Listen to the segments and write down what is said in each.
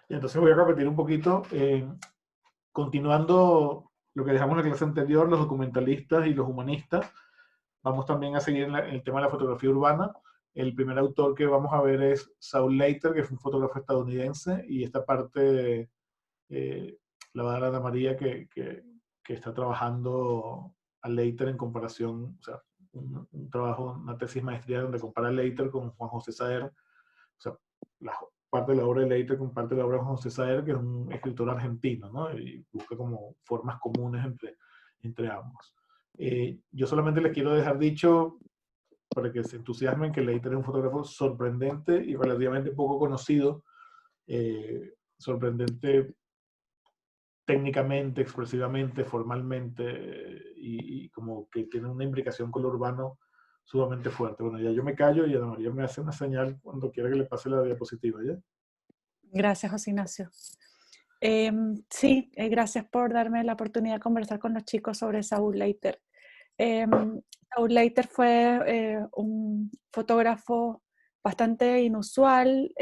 Y entonces voy a repetir un poquito, continuando lo que dejamos en la clase anterior, los documentalistas y los humanistas. Vamos también a seguir en el tema de la fotografía urbana. El primer autor que vamos a ver es Saul Leiter, que es un fotógrafo estadounidense, y esta parte eh, la va a dar Ana María, que está trabajando a Leiter en comparación, o sea, un trabajo, una tesis maestría donde compara a Leiter con Juan José Saer, o sea, la parte de la obra de Leiter con parte de la obra de Juan José Saer, que es un escritor argentino, ¿no? Y busca como formas comunes entre ambos. Yo solamente les quiero dejar dicho, para que se entusiasmen, que Leiter es un fotógrafo sorprendente y relativamente poco conocido, sorprendente técnicamente, expresivamente, formalmente, y como que tiene una imbricación con lo urbano sumamente fuerte. Bueno, ya yo me callo y Ana María me hace una señal cuando quiera que le pase la diapositiva, ¿ya? Gracias, José Ignacio. Sí, gracias por darme la oportunidad de conversar con los chicos sobre Saul Leiter. Saul Leiter fue un fotógrafo bastante inusual,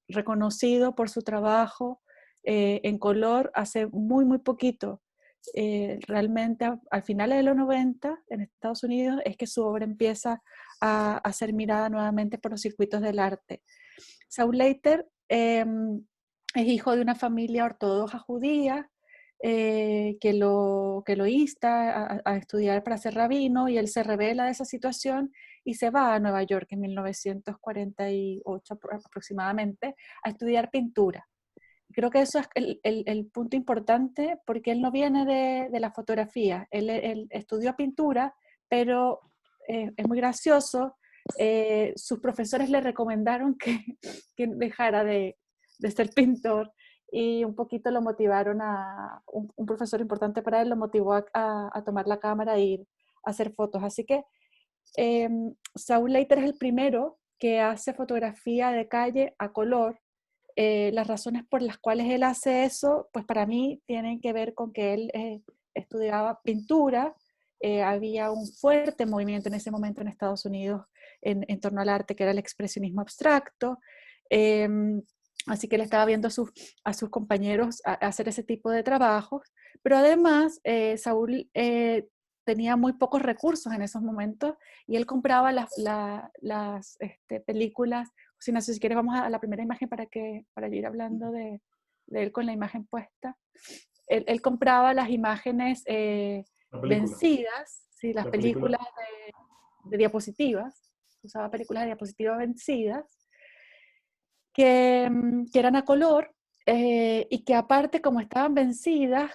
reconocido por su trabajo en color hace muy, muy poquito. Realmente al final de los 90 en Estados Unidos es que su obra empieza a ser mirada nuevamente por los circuitos del arte. Saul Leiter es hijo de una familia ortodoxa judía que lo insta a estudiar para ser rabino, y él se revela de esa situación y se va a Nueva York en 1948 aproximadamente a estudiar pintura. Creo que eso es el punto importante, porque él no viene de la fotografía, él estudió pintura, pero es muy gracioso. Sus profesores le recomendaron que dejara de ser pintor, y un poquito lo motivaron un profesor importante para él lo motivó a tomar la cámara e ir a hacer fotos. Así que Saul Leiter es el primero que hace fotografía de calle a color. Las razones por las cuales él hace eso, pues para mí tienen que ver con que él estudiaba pintura. Había un fuerte movimiento en ese momento en Estados Unidos en torno al arte, que era el expresionismo abstracto. Eh, Así que él estaba viendo a sus compañeros hacer ese tipo de trabajos, pero además Saúl tenía muy pocos recursos en esos momentos, y él compraba las películas. Si no sé, si quieres vamos a la primera imagen para ir hablando de él con la imagen puesta. Él compraba las imágenes La película. vencidas, ¿sí? Las La película. películas de diapositivas, usaba películas de diapositivas vencidas, que eran a color, y que aparte, como estaban vencidas,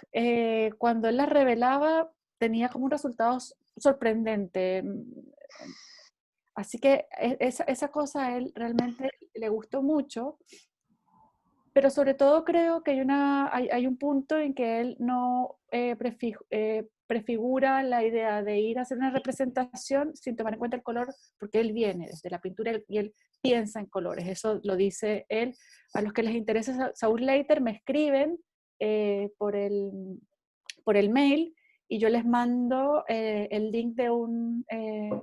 cuando él las revelaba tenía como un resultado sorprendente. Así que esa cosa a él realmente le gustó mucho, pero sobre todo creo que hay un punto en que él no prefigura la idea de ir a hacer una representación sin tomar en cuenta el color, porque él viene desde la pintura y él piensa en colores. Eso lo dice él. A los que les interesa Saul Leiter me escriben por el mail, y yo les mando el link de un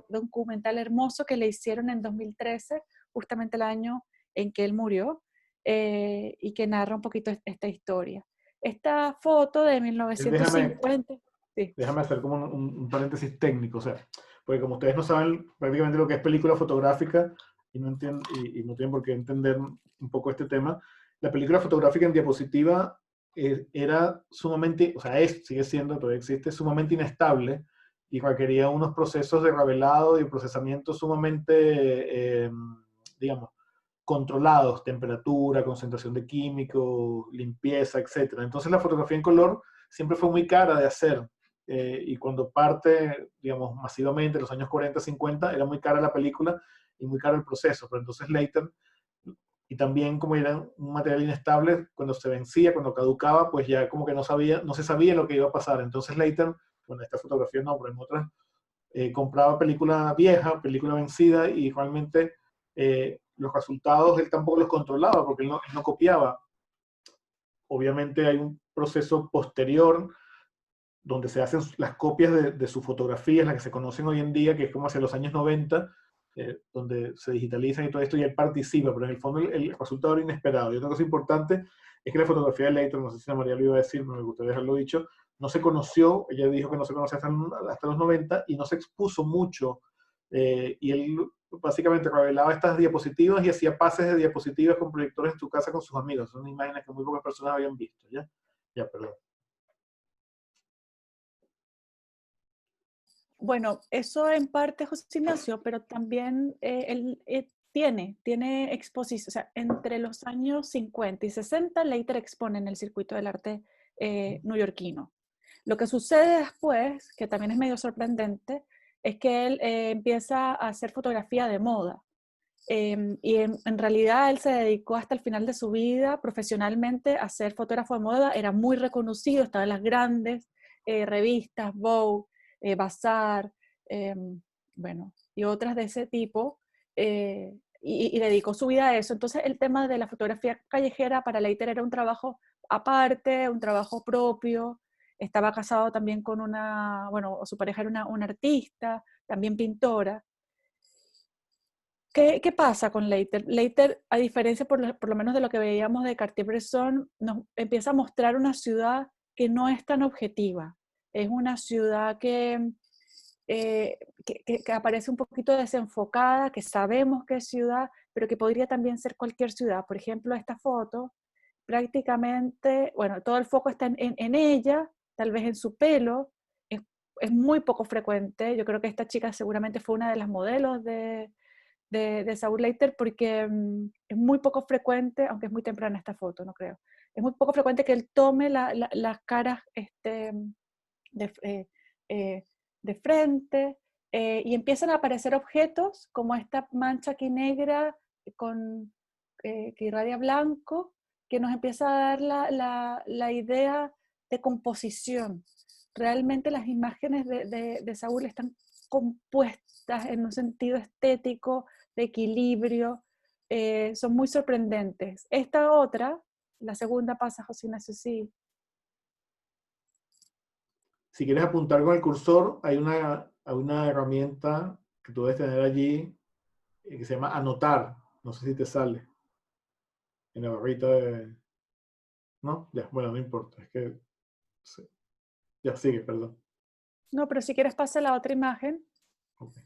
documental hermoso que le hicieron en 2013, justamente el año en que él murió, y que narra un poquito esta historia. Esta foto de Déjame, 1950, sí. déjame hacer como un paréntesis técnico, o sea, porque como ustedes no saben prácticamente lo que es película fotográfica y no tienen por qué entender un poco este tema, la película fotográfica en diapositiva era sumamente, o sea, sigue siendo, todavía existe, sumamente inestable, y requería unos procesos de revelado y procesamiento sumamente, digamos, controlados, temperatura, concentración de químicos, limpieza, etc. Entonces la fotografía en color siempre fue muy cara de hacer, y cuando parte, digamos, masivamente en los años 40, 50, era muy cara la película y muy caro el proceso, pero entonces Leighton, y también como era un material inestable, cuando se vencía, cuando caducaba, pues ya como que no se sabía lo que iba a pasar. Entonces Leighton, bueno, esta fotografía no, pero en otras, compraba película vieja, película vencida, y realmente los resultados él tampoco los controlaba porque él no copiaba. Obviamente hay un proceso posterior donde se hacen las copias de sus fotografías, las que se conocen hoy en día, que es como hacia los años 90, donde se digitalizan y todo esto, y él participa, pero en el fondo el resultado era inesperado. Y otra cosa importante es que la fotografía de Leiter, no sé si Ana María lo iba a decir, no me gustaría dejarlo dicho, no se conoció, ella dijo que no se conocía hasta los 90 y no se expuso mucho. Y él básicamente revelaba estas diapositivas y hacía pases de diapositivas con proyectores en su casa con sus amigos. Son imágenes que muy pocas personas habían visto. ¿Ya? Ya, perdón. Bueno, eso en parte José Ignacio, pero también él tiene exposición, o sea, entre los años 50 y 60, Leiter expone en el circuito del arte neoyorquino. Lo que sucede después, que también es medio sorprendente, es que él empieza a hacer fotografía de moda. Y en realidad él se dedicó hasta el final de su vida profesionalmente a ser fotógrafo de moda, era muy reconocido, estaba en las grandes revistas, Vogue, Bazaar, bueno, y otras de ese tipo, y dedicó su vida a eso. Entonces el tema de la fotografía callejera para Leiter era un trabajo aparte, un trabajo propio. Estaba casado también con bueno, su pareja era una artista, también pintora. ¿Qué pasa con Leiter? Leiter, a diferencia por lo menos de lo que veíamos de Cartier-Bresson, nos empieza a mostrar una ciudad que no es tan objetiva. Es una ciudad que aparece un poquito desenfocada, que sabemos que es ciudad, pero que podría también ser cualquier ciudad. Por ejemplo, esta foto, prácticamente, bueno, todo el foco está en ella, tal vez en su pelo, es muy poco frecuente. Yo creo que esta chica seguramente fue una de las modelos de Saul Leiter porque es muy poco frecuente, aunque es muy temprana esta foto, no creo, es muy poco frecuente que él tome las caras de, eh, eh, de frente y empiezan a aparecer objetos como esta mancha aquí negra que irradia blanco, que nos empieza a dar la idea de composición. Realmente las imágenes de Saúl están compuestas en un sentido estético, de equilibrio, son muy sorprendentes. Esta otra, la segunda pasa, José Ignacio, sí. Si quieres apuntar con el cursor, hay una herramienta que tú debes tener allí que se llama anotar. No sé si te sale en la barrita de... ¿No? Ya, bueno, no importa. Es que... Sí. Ya, sigue, perdón. No, pero si quieres pasa la otra imagen. Okay.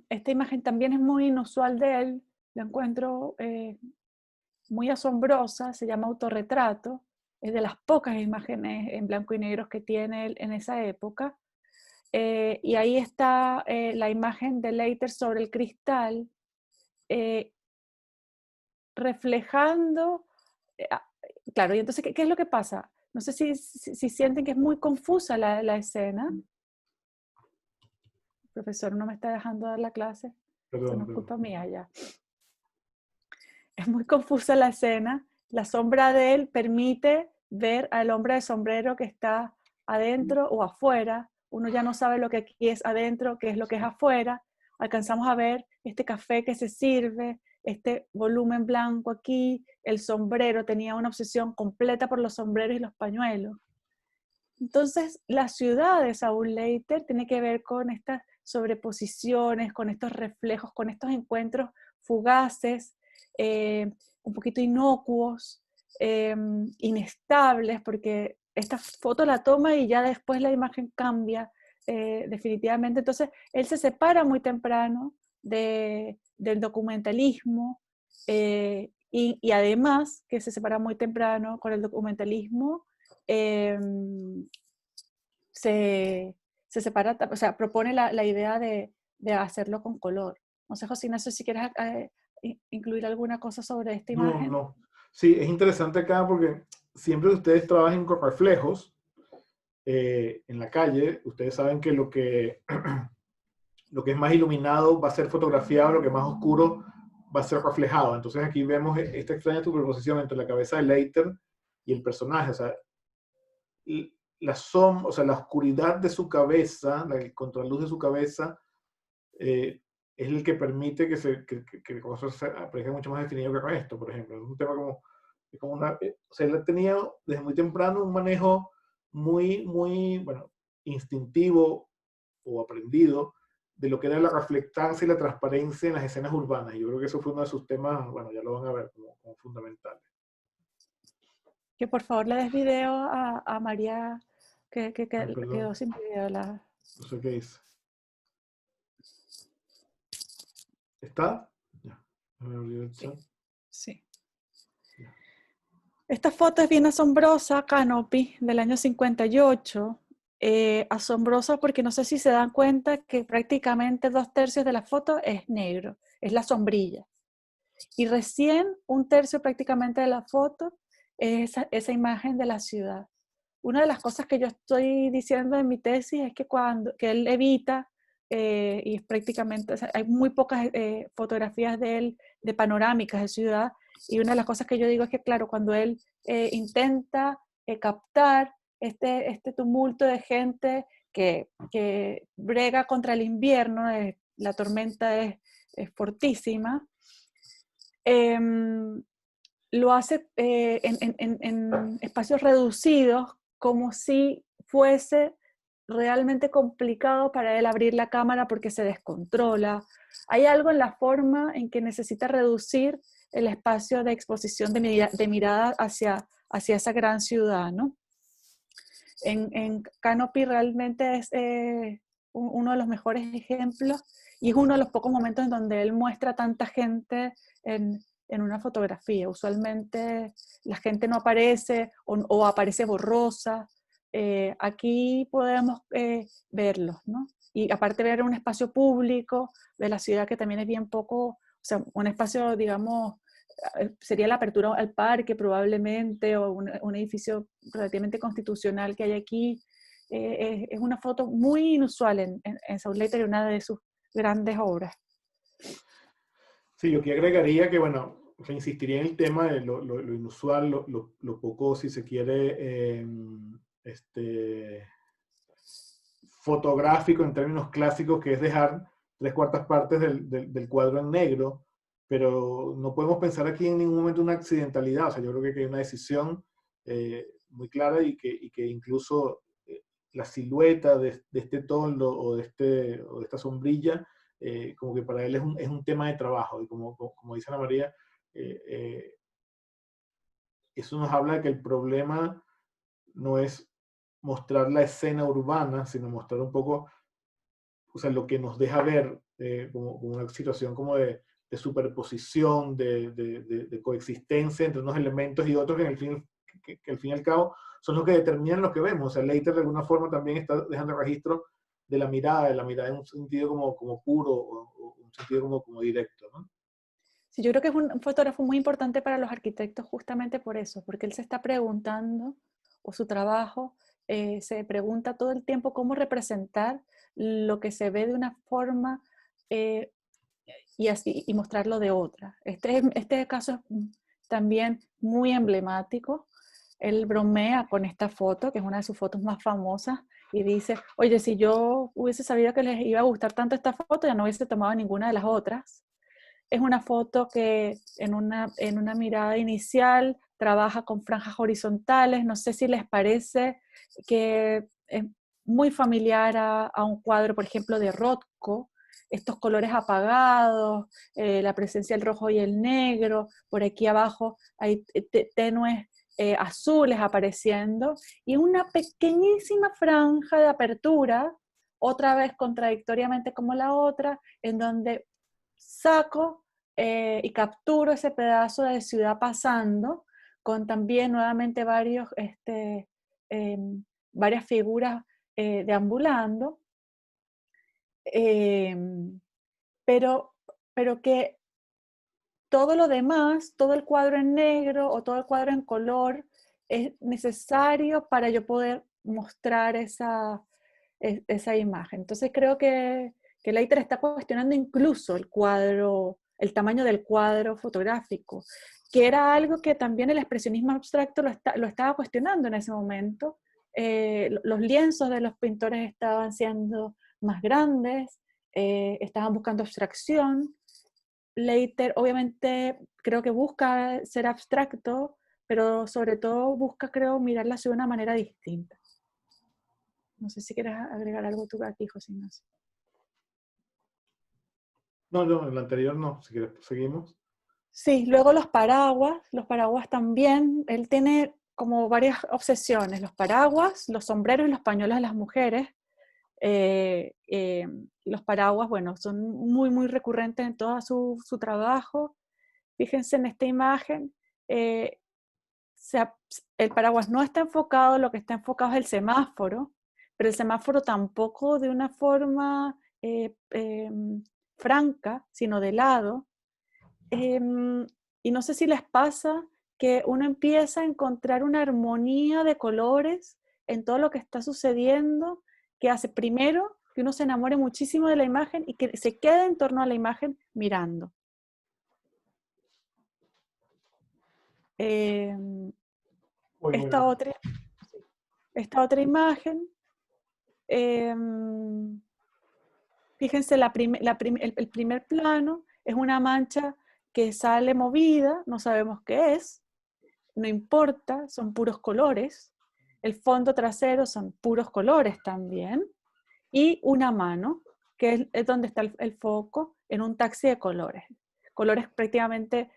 Esta imagen también es muy inusual de él, la encuentro muy asombrosa, se llama Autorretrato, es de las pocas imágenes en blanco y negro que tiene él en esa época. Y ahí está la imagen de Leiter sobre el cristal, reflejando, claro, y entonces, ¿qué es lo que pasa? No sé si sienten que es muy confusa la escena. El profesor no me está dejando dar la clase, esto no es culpa mía ya. Es muy confusa la escena, la sombra de él permite ver al hombre de sombrero que está adentro o afuera, uno ya no sabe lo que aquí es adentro, qué es lo que es afuera, alcanzamos a ver este café que se sirve, este volumen blanco aquí, el sombrero, tenía una obsesión completa por los sombreros y los pañuelos. Entonces, la ciudad de Saul Leiter tiene que ver con estas sobreposiciones, con estos reflejos, con estos encuentros fugaces, un poquito inocuos, inestables, porque esta foto la toma y ya después la imagen cambia definitivamente. Entonces, él se separa muy temprano del documentalismo y además que se separa muy temprano con el documentalismo, se separa, o sea, propone la idea de hacerlo con color. No sé, José Ignacio, si quieres incluir alguna cosa sobre esta No, imagen. no. Sí, es interesante acá porque siempre que ustedes trabajen con reflejos en la calle, ustedes saben que lo que es más iluminado va a ser fotografiado, lo que es más oscuro va a ser reflejado. Entonces aquí vemos esta extraña superposición entre la cabeza de Leiter y el personaje. O sea, o sea, la oscuridad de su cabeza, la contraluz de su cabeza, es el que permite que el rostro aparezca mucho más definido que el resto, por ejemplo. Es un tema como o sea, él tenía desde muy temprano un manejo muy, muy, bueno, instintivo o aprendido de lo que era la reflectancia y la transparencia en las escenas urbanas. Y yo creo que eso fue uno de sus temas, bueno, ya lo van a ver como fundamentales. Que por favor le des video a María, que Ay, perdón, quedó sin video. no sé qué hice. ¿Está? Ya. Me olvidé el Sí, chat. sí. Ya. Esta foto es bien asombrosa, Canopy, del año 58. Asombrosa porque no sé si se dan cuenta que prácticamente 2/3 de la foto es negro, es la sombrilla. Y recién 1/3 prácticamente de la foto es esa imagen de la ciudad. Una de las cosas que yo estoy diciendo en mi tesis es que él evita, y prácticamente, o sea, hay muy pocas fotografías de él de panorámicas de ciudad, y una de las cosas que yo digo es que, claro, cuando él intenta captar este tumulto de gente que brega contra el invierno, la tormenta es fortísima, lo hace en espacios reducidos, como si fuese realmente complicado para él abrir la cámara porque se descontrola. Hay algo en la forma en que necesita reducir el espacio de exposición de mirada hacia esa gran ciudad, ¿no? En Canopy realmente es uno de los mejores ejemplos y es uno de los pocos momentos en donde él muestra tanta gente en una fotografía. Usualmente la gente no aparece o aparece borrosa. Aquí podemos verlos, ¿no? Y aparte ver un espacio público de la ciudad que también es bien poco, o sea, un espacio, digamos, sería la apertura al parque probablemente, o un edificio relativamente constitucional que hay aquí. Es una foto muy inusual en Saul Leiter y una de sus grandes obras. Sí, yo aquí agregaría que, bueno, o sea, insistiría en el tema de lo inusual, lo poco, si se quiere, este, fotográfico en términos clásicos, que es dejar 3/4 partes del cuadro en negro, pero no podemos pensar aquí en ningún momento una accidentalidad. O sea, yo creo que hay una decisión muy clara y que incluso la silueta de este tono o de esta sombrilla, como que para él es un tema de trabajo. Y como dice Ana María, eh, eh, eso nos habla de que el problema no es mostrar la escena urbana, sino mostrar un poco, o sea, lo que nos deja ver como una situación como de superposición, de coexistencia entre unos elementos y otros que, en el fin, que al fin y al cabo son los que determinan lo que vemos. O sea, Leiter de alguna forma también está dejando registro de la mirada en un sentido como puro o un sentido como directo, ¿no? Sí, yo creo que es un fotógrafo muy importante para los arquitectos justamente por eso, porque él se está preguntando, o su trabajo se pregunta todo el tiempo cómo representar lo que se ve de una forma eh, y mostrarlo de otra. Este caso es también muy emblemático. Él bromea con esta foto, que es una de sus fotos más famosas, y dice, oye, si yo hubiese sabido que les iba a gustar tanto esta foto, ya no hubiese tomado ninguna de las otras. Es una foto que en una mirada inicial trabaja con franjas horizontales. No sé si les parece que es muy familiar a un cuadro, por ejemplo, de Rothko, estos colores apagados, la presencia del rojo y el negro, por aquí abajo hay tenues azules apareciendo, y una pequeñísima franja de apertura, otra vez contradictoriamente como la otra, en donde saco y capturo ese pedazo de ciudad pasando, con también nuevamente eh, varias figuras deambulando, eh, pero, pero que todo lo demás, todo el cuadro en negro o todo el cuadro en color, es necesario para yo poder mostrar esa imagen. Entonces creo que Leiter está cuestionando incluso el cuadro, el tamaño del cuadro fotográfico, que era algo que también el expresionismo abstracto lo estaba cuestionando en ese momento. Los lienzos de los pintores estaban siendo más grandes, estaban buscando abstracción. Leiter obviamente creo que busca ser abstracto, pero sobre todo busca, creo, mirar la ciudad de una manera distinta. No sé si quieres agregar algo tú aquí, José Ignacio. No, no, en el anterior no, si quieres seguimos. Sí, luego los paraguas también, él tiene como varias obsesiones, los paraguas, los sombreros y los pañuelos de las mujeres. Eh, eh, los paraguas, bueno, son muy, muy recurrentes en todo su trabajo. Fíjense en esta imagen, eh, se el paraguas no está enfocado, lo que está enfocado es el semáforo, pero el semáforo tampoco de una forma franca, sino de lado. Y no sé si les pasa que uno empieza a encontrar una armonía de colores en todo lo que está sucediendo, que hace primero que uno se enamore muchísimo de la imagen y que se quede en torno a la imagen mirando. Muy, muy Esta bien. otra, esta otra imagen, eh, fíjense, el primer plano es una mancha que sale movida, no sabemos qué es, no importa, son puros colores. El fondo trasero son puros colores también. Y una mano, que es donde está el foco, en un taxi de colores. Colores prácticamente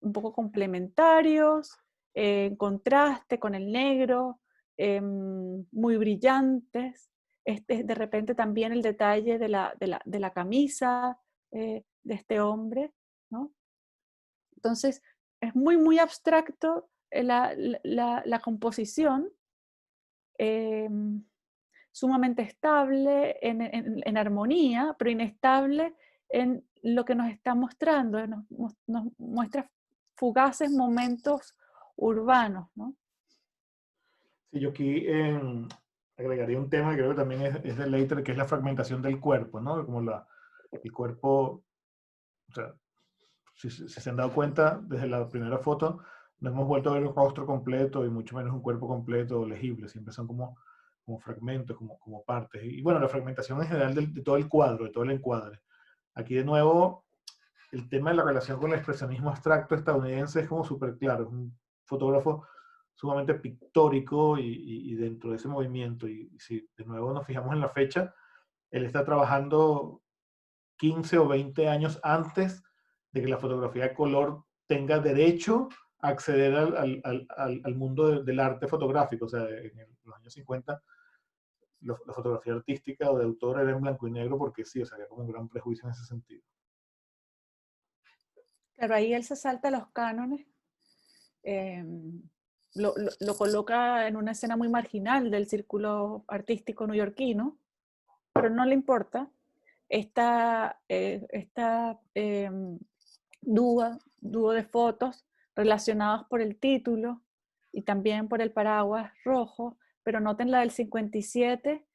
un poco complementarios, en contraste con el negro, muy brillantes. De repente también el detalle de la camisa de este hombre, ¿no? Entonces, es muy, muy abstracto la composición, eh, sumamente estable en armonía, pero inestable en lo que nos está mostrando, nos muestra fugaces momentos urbanos, ¿no? Sí, yo aquí agregaría un tema que creo que también es de Leiter, que es la fragmentación del cuerpo, ¿no? Como el cuerpo, o sea, si se han dado cuenta, desde la primera foto, no hemos vuelto a ver el rostro completo y mucho menos un cuerpo completo legible, siempre son como fragmentos, como partes. Y bueno, la fragmentación en general de todo el cuadro, de todo el encuadre. Aquí de nuevo, el tema de la relación con el expresionismo abstracto estadounidense es como súper claro, es un fotógrafo sumamente pictórico y dentro de ese movimiento, y si de nuevo nos fijamos en la fecha, él está trabajando 15 o 20 años antes de que la fotografía de color tenga derecho a acceder al mundo del arte fotográfico. O sea, en los años 50 la fotografía artística o de autor era en blanco y negro porque sí, o sea, había como un gran prejuicio en ese sentido. Claro, ahí él se salta los cánones, eh, lo coloca en una escena muy marginal del círculo artístico neoyorquino, pero no le importa. Esta dúo de fotos relacionados por el título y también por el paraguas rojo, pero noten la del 57,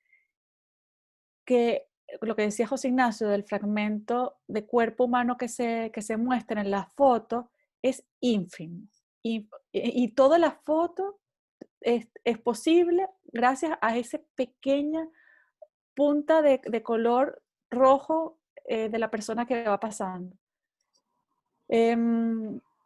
que lo que decía José Ignacio del fragmento de cuerpo humano que se muestra en la foto es ínfimo. Y toda la foto es posible gracias a esa pequeña punta de color rojo de la persona que va pasando.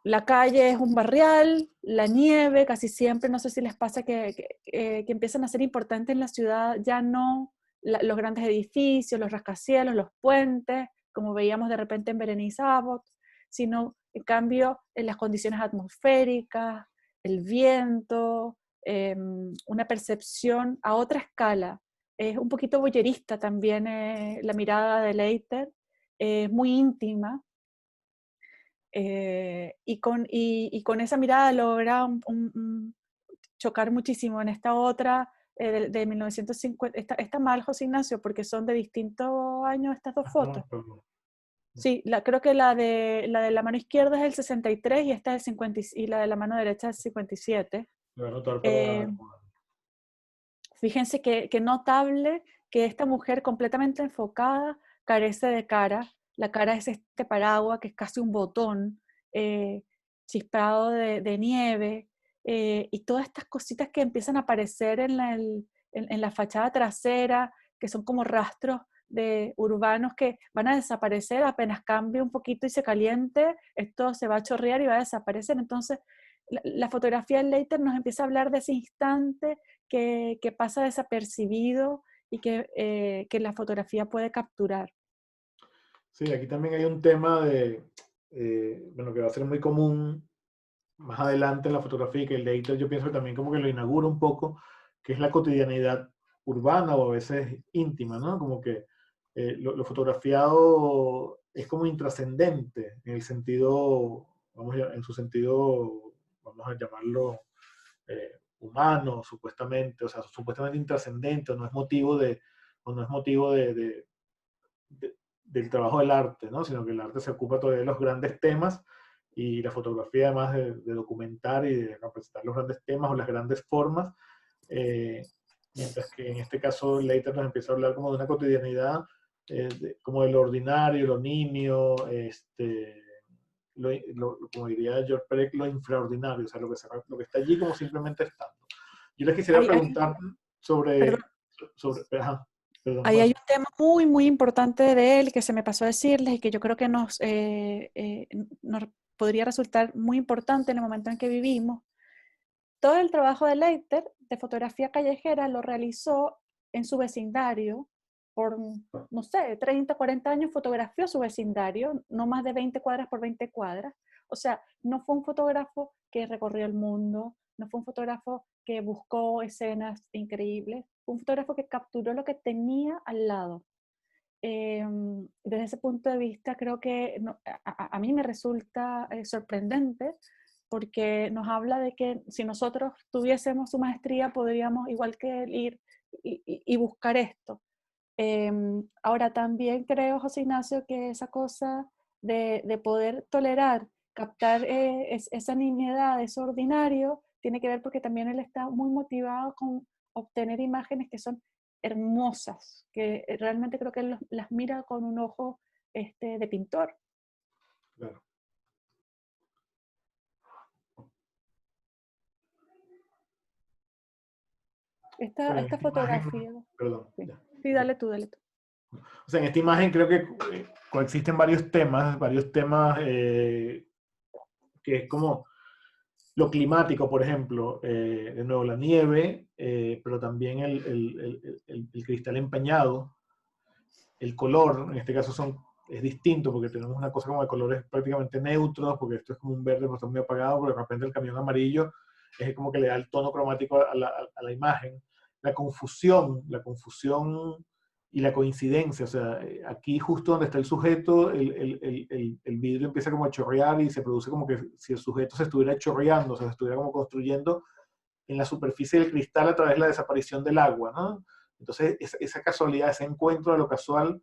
La calle es un barrial, la nieve casi siempre, no sé si les pasa que empiezan a ser importantes en la ciudad, ya no los grandes edificios, los rascacielos, los puentes, como veíamos de repente en Berenice Abbott, sino en cambio en las condiciones atmosféricas, el viento, una percepción a otra escala. Es un poquito voyerista también la mirada de Leiter, es muy íntima. Y con esa mirada logra chocar muchísimo en esta otra de 1950. Está mal, José Ignacio, porque son de distintos años estas dos fotos. No, perdón. Sí, creo que la de la mano izquierda es el 63 y esta es el 50, y la de la mano derecha es el 57. Lo voy a anotar Eh, para... Fíjense que notable que esta mujer completamente enfocada carece de cara. La cara es este paraguas que es casi un botón chispado de nieve, y todas estas cositas que empiezan a aparecer en la fachada trasera, que son como rastros de urbanos que van a desaparecer apenas cambie un poquito y se caliente, esto se va a chorrear y va a desaparecer. Entonces la fotografía de Leiter nos empieza a hablar de ese instante que pasa desapercibido y que la fotografía puede capturar. Sí, aquí también hay un tema de, bueno, que va a ser muy común más adelante en la fotografía y que el Leiter yo pienso que también como que lo inaugura un poco, que es la cotidianidad urbana o a veces íntima, ¿no? Como que lo fotografiado es como intrascendente en el sentido, en su sentido, vamos a llamarlo humano, supuestamente, o sea, supuestamente intrascendente, o no es motivo del trabajo del arte, ¿no? Sino que el arte se ocupa todavía de los grandes temas y la fotografía además de documentar y de representar los grandes temas o las grandes formas, eh, mientras que en este caso Leiter nos empieza a hablar como de una cotidianidad, como de lo ordinario, lo nimio, como diría George Perec, lo infraordinario, o sea, lo que está allí como simplemente estando. Yo les quisiera preguntar Perdón, ajá, perdón, ahí hay bueno. un tema muy, muy importante de él que se me pasó a decirles y que yo creo que nos podría resultar muy importante en el momento en que vivimos. Todo el trabajo de Leiter de fotografía callejera lo realizó en su vecindario. Por, no sé, 30, 40 años fotografió su vecindario, no más de 20 cuadras por 20 cuadras. O sea, no fue un fotógrafo que recorrió el mundo, no fue un fotógrafo que buscó escenas increíbles, fue un fotógrafo que capturó lo que tenía al lado. Desde ese punto de vista creo que a mí me resulta sorprendente porque nos habla de que si nosotros tuviésemos su maestría podríamos igual que él ir y buscar esto. Ahora también creo, José Ignacio, que esa cosa de poder tolerar, captar esa nimiedad, eso ordinario, tiene que ver porque también él está muy motivado con obtener imágenes que son hermosas, que realmente creo que él las mira con un ojo de pintor. Claro. Bueno, en Esta esta imagen, fotografía. perdón, Sí, ya. sí, dale tú, dale tú. O sea, en esta imagen creo que coexisten varios temas que es como lo climático, por ejemplo, de nuevo la nieve, pero también el cristal empañado, el color, en este caso es distinto porque tenemos una cosa como de colores prácticamente neutros, porque esto es como un verde, pero está muy apagado, porque de repente el camión amarillo es como que le da el tono cromático a la imagen. La confusión y la coincidencia, o sea, aquí justo donde está el sujeto, el vidrio empieza como a chorrear y se produce como que si el sujeto se estuviera chorreando, o sea, se estuviera como construyendo en la superficie del cristal a través de la desaparición del agua, ¿no? Entonces, esa casualidad, ese encuentro de lo casual,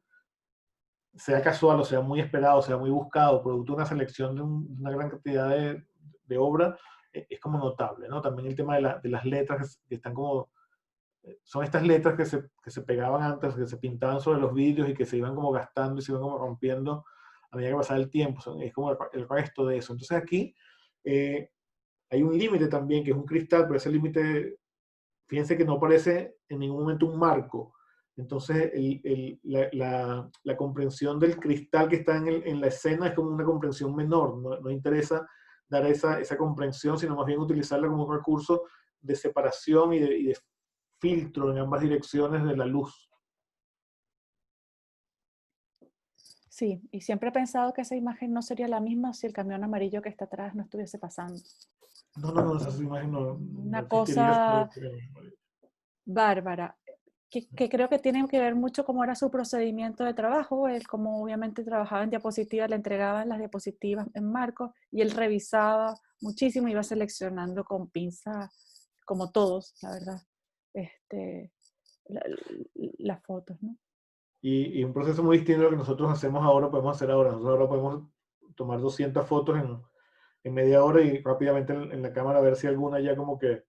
sea casual o sea muy esperado, sea muy buscado, producto de una selección de una gran cantidad de obra, es como notable, ¿no? También el tema de las letras que están como, son estas letras que se pegaban antes, que se pintaban sobre los vidrios y que se iban como gastando y se iban como rompiendo a medida que pasaba el tiempo, es como el resto de eso. Entonces aquí hay un límite también, que es un cristal, pero ese límite, fíjense que no parece en ningún momento un marco. Entonces, la comprensión del cristal que está en la escena es como una comprensión menor. No interesa dar esa comprensión, sino más bien utilizarla como un recurso de separación y de filtro en ambas direcciones de la luz. Sí, y siempre he pensado que esa imagen no sería la misma si el camión amarillo que está atrás no estuviese pasando. No, esa imagen no Una existiría. cosa bárbara, que creo que tiene que ver mucho cómo era su procedimiento de trabajo. Él, como obviamente trabajaba en diapositivas, le entregaban las diapositivas en marco y él revisaba muchísimo, iba seleccionando con pinza, como todos, la verdad, este, la- las fotos, ¿no? Y un proceso muy distinto a lo que nosotros hacemos ahora, podemos hacer ahora. Nosotros ahora podemos tomar 200 fotos en media hora y rápidamente en la cámara ver si alguna ya como que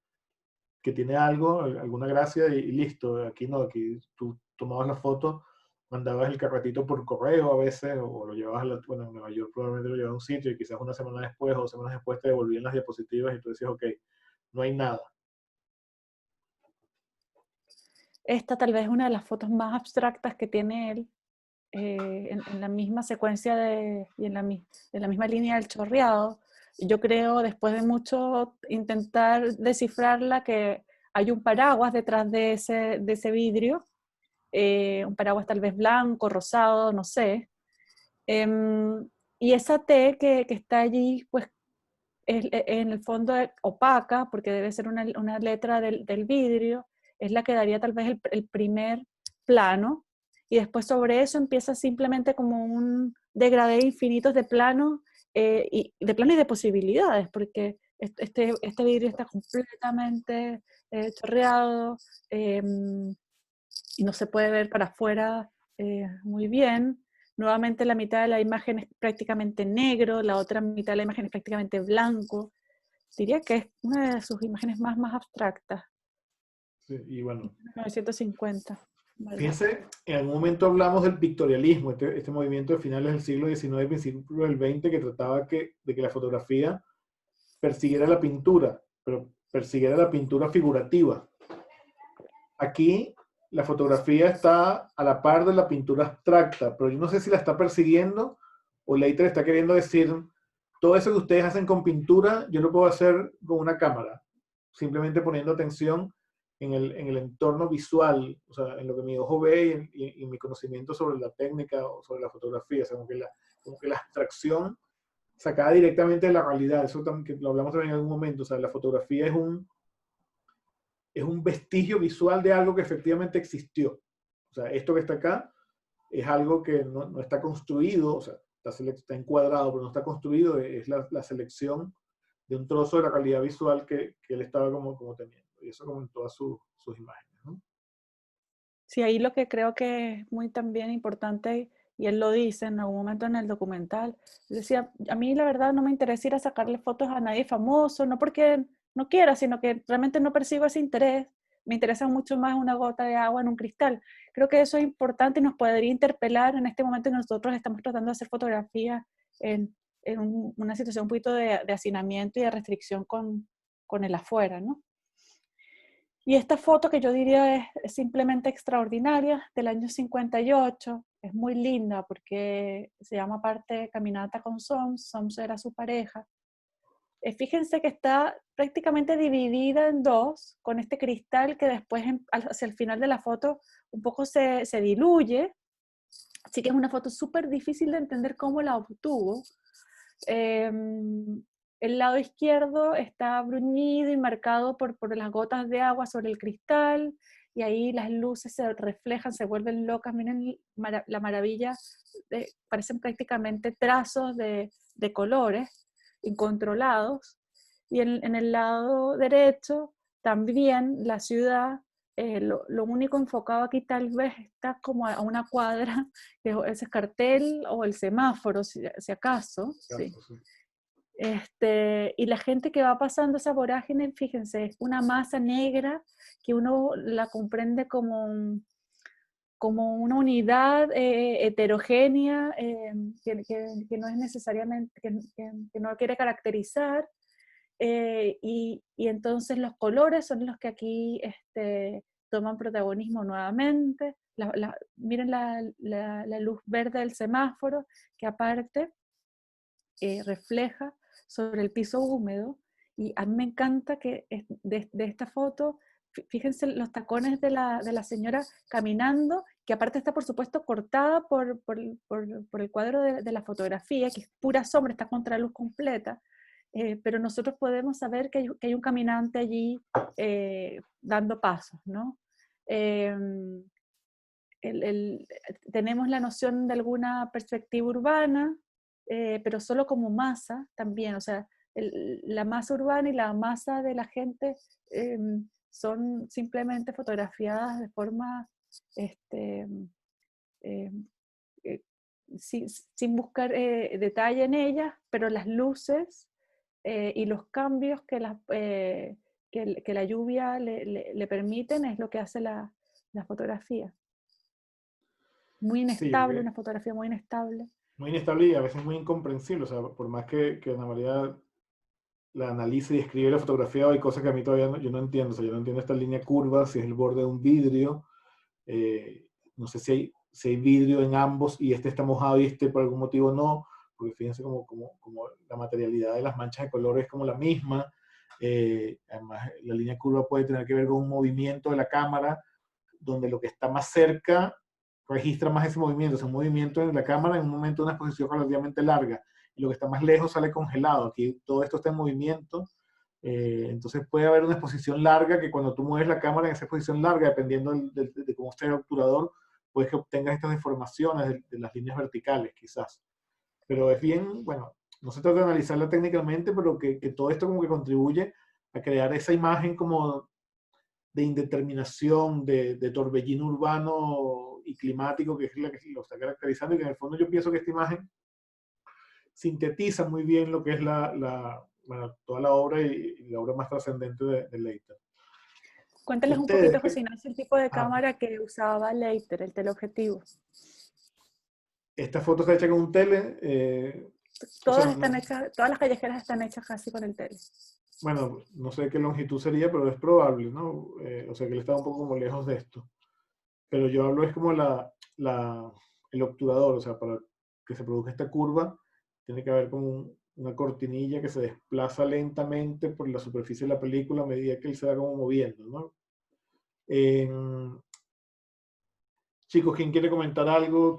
tiene algo, alguna gracia y listo. Aquí no, aquí tú tomabas la foto, mandabas el carretito por correo a veces o lo llevabas, bueno, en Nueva York probablemente lo llevabas a un sitio y quizás una semana después o 2 semanas después te devolvían las diapositivas y tú decías, ok, no hay nada. Esta tal vez es una de las fotos más abstractas que tiene él, en la misma secuencia y en la misma línea del chorreado. Yo creo, después de mucho intentar descifrarla, que hay un paraguas detrás de ese vidrio, un paraguas tal vez blanco, rosado, no sé. Y esa T que está allí, pues en el fondo opaca, porque debe ser una letra del vidrio, es la que daría tal vez el primer plano, y después sobre eso empieza simplemente como un degradé infinito de planos, y de posibilidades, porque este vidrio está completamente chorreado, eh, y no se puede ver para afuera muy bien. Nuevamente la mitad de la imagen es prácticamente negro, la otra mitad de la imagen es prácticamente blanco. Diría que es una de sus imágenes más abstractas. Sí, y bueno, 1950, ¿verdad? fíjense, en algún momento hablamos del pictorialismo, este movimiento de finales del siglo XIX y principios del XX que trataba de que la fotografía persiguiera la pintura, pero persiguiera la pintura figurativa. Aquí la fotografía está a la par de la pintura abstracta, pero yo no sé si la está persiguiendo o Leiter está queriendo decir, todo eso que ustedes hacen con pintura, yo lo puedo hacer con una cámara, simplemente poniendo atención en el entorno visual, o sea, en lo que mi ojo ve y mi conocimiento sobre la técnica o sobre la fotografía, o sea, como que la abstracción sacada directamente de la realidad, eso también, que lo hablamos también en algún momento, o sea, la fotografía es un vestigio visual de algo que efectivamente existió. O sea, esto que está acá es algo que no está construido, o sea, está encuadrado, pero no está construido, es la selección de un trozo de la calidad visual que él estaba como teniendo. Y eso como en todas sus imágenes, ¿no? Sí, ahí lo que creo que es muy también importante, y él lo dice en algún momento en el documental, decía, a mí la verdad no me interesa ir a sacarle fotos a nadie famoso, no porque no quiera, sino que realmente no percibo ese interés, me interesa mucho más una gota de agua en un cristal. Creo que eso es importante y nos podría interpelar en este momento en que nosotros estamos tratando de hacer fotografía en una situación un poquito de hacinamiento y de restricción con el afuera, ¿no? Y esta foto que yo diría es simplemente extraordinaria, del año 58, es muy linda porque se llama aparte Caminata con Soms, Soms era su pareja. Fíjense que está prácticamente dividida en dos, con este cristal que después hacia el final de la foto un poco se diluye, así que es una foto súper difícil de entender cómo la obtuvo. El lado izquierdo está bruñido y marcado por las gotas de agua sobre el cristal, y ahí las luces se reflejan, se vuelven locas. Miren la maravilla, parecen prácticamente trazos de colores incontrolados. Y en el lado derecho también la ciudad, lo único enfocado aquí tal vez está como a una cuadra, que es ese cartel o el semáforo, si acaso, sí. Sí. Y la gente que va pasando esa vorágine, fíjense, es una masa negra que uno la comprende como una unidad heterogénea, que no es necesariamente, que no quiere caracterizar, y entonces los colores son los que aquí toman protagonismo nuevamente. Miren la luz verde del semáforo, que aparte refleja sobre el piso húmedo, y a mí me encanta que de esta foto, fíjense los tacones de la señora caminando, que aparte está por supuesto cortada por el cuadro de la fotografía, que es pura sombra, está contra luz completa, pero nosotros podemos saber que hay un caminante allí dando pasos, ¿no? Eh, tenemos la noción de alguna perspectiva urbana, pero solo como masa también, o sea, la masa urbana y la masa de la gente eh, son simplemente fotografiadas de forma este, eh, eh, sin buscar detalle en ellas, pero las luces y los cambios que la lluvia le permiten es lo que hace la fotografía. Muy Sí, inestable, una fotografía muy inestable. muy inestable y a veces muy incomprensible. O sea, por más que Ana María la analice y escribe la fotografía, hay cosas que a mí todavía yo no entiendo. O sea, yo no entiendo esta línea curva, si es el borde de un vidrio. No sé si hay vidrio en ambos y este está mojado y este por algún motivo no. Porque fíjense como la materialidad de las manchas de color es como la misma. Además, la línea curva puede tener que ver con un movimiento de la cámara, donde lo que está más cerca registra más ese movimiento. O sea, un movimiento en la cámara en un momento de una exposición relativamente larga, y lo que está más lejos sale congelado. Aquí todo esto está en movimiento. Entonces puede haber una exposición larga que cuando tú mueves la cámara en esa exposición larga, dependiendo de cómo esté el obturador, puedes que obtengas estas deformaciones de las líneas verticales, quizás. Pero es bien, bueno, no se trata de analizarla técnicamente, pero que todo esto como que contribuye a crear esa imagen como de indeterminación, de torbellino urbano y climático, que es la que lo está caracterizando, y que en el fondo yo pienso que esta imagen sintetiza muy bien lo que es bueno, toda la obra y la obra más trascendente de Leiter. Cuéntales un Ustedes, poquito, José Ignacio, el tipo de ah, cámara que usaba Leiter, el teleobjetivo. esta foto está hecha con un tele, o sea, Todas están hechas, todas las callejeras están hechas casi con el tele. bueno, no sé qué longitud sería, pero es probable, ¿no? O sea, que él estaba un poco como lejos de esto. Pero yo hablo es como el obturador, o sea, para que se produzca esta curva, tiene que haber como una cortinilla que se desplaza lentamente por la superficie de la película a medida que él se va como moviendo, ¿no? Eh, Chicos, ¿quién quiere comentar algo?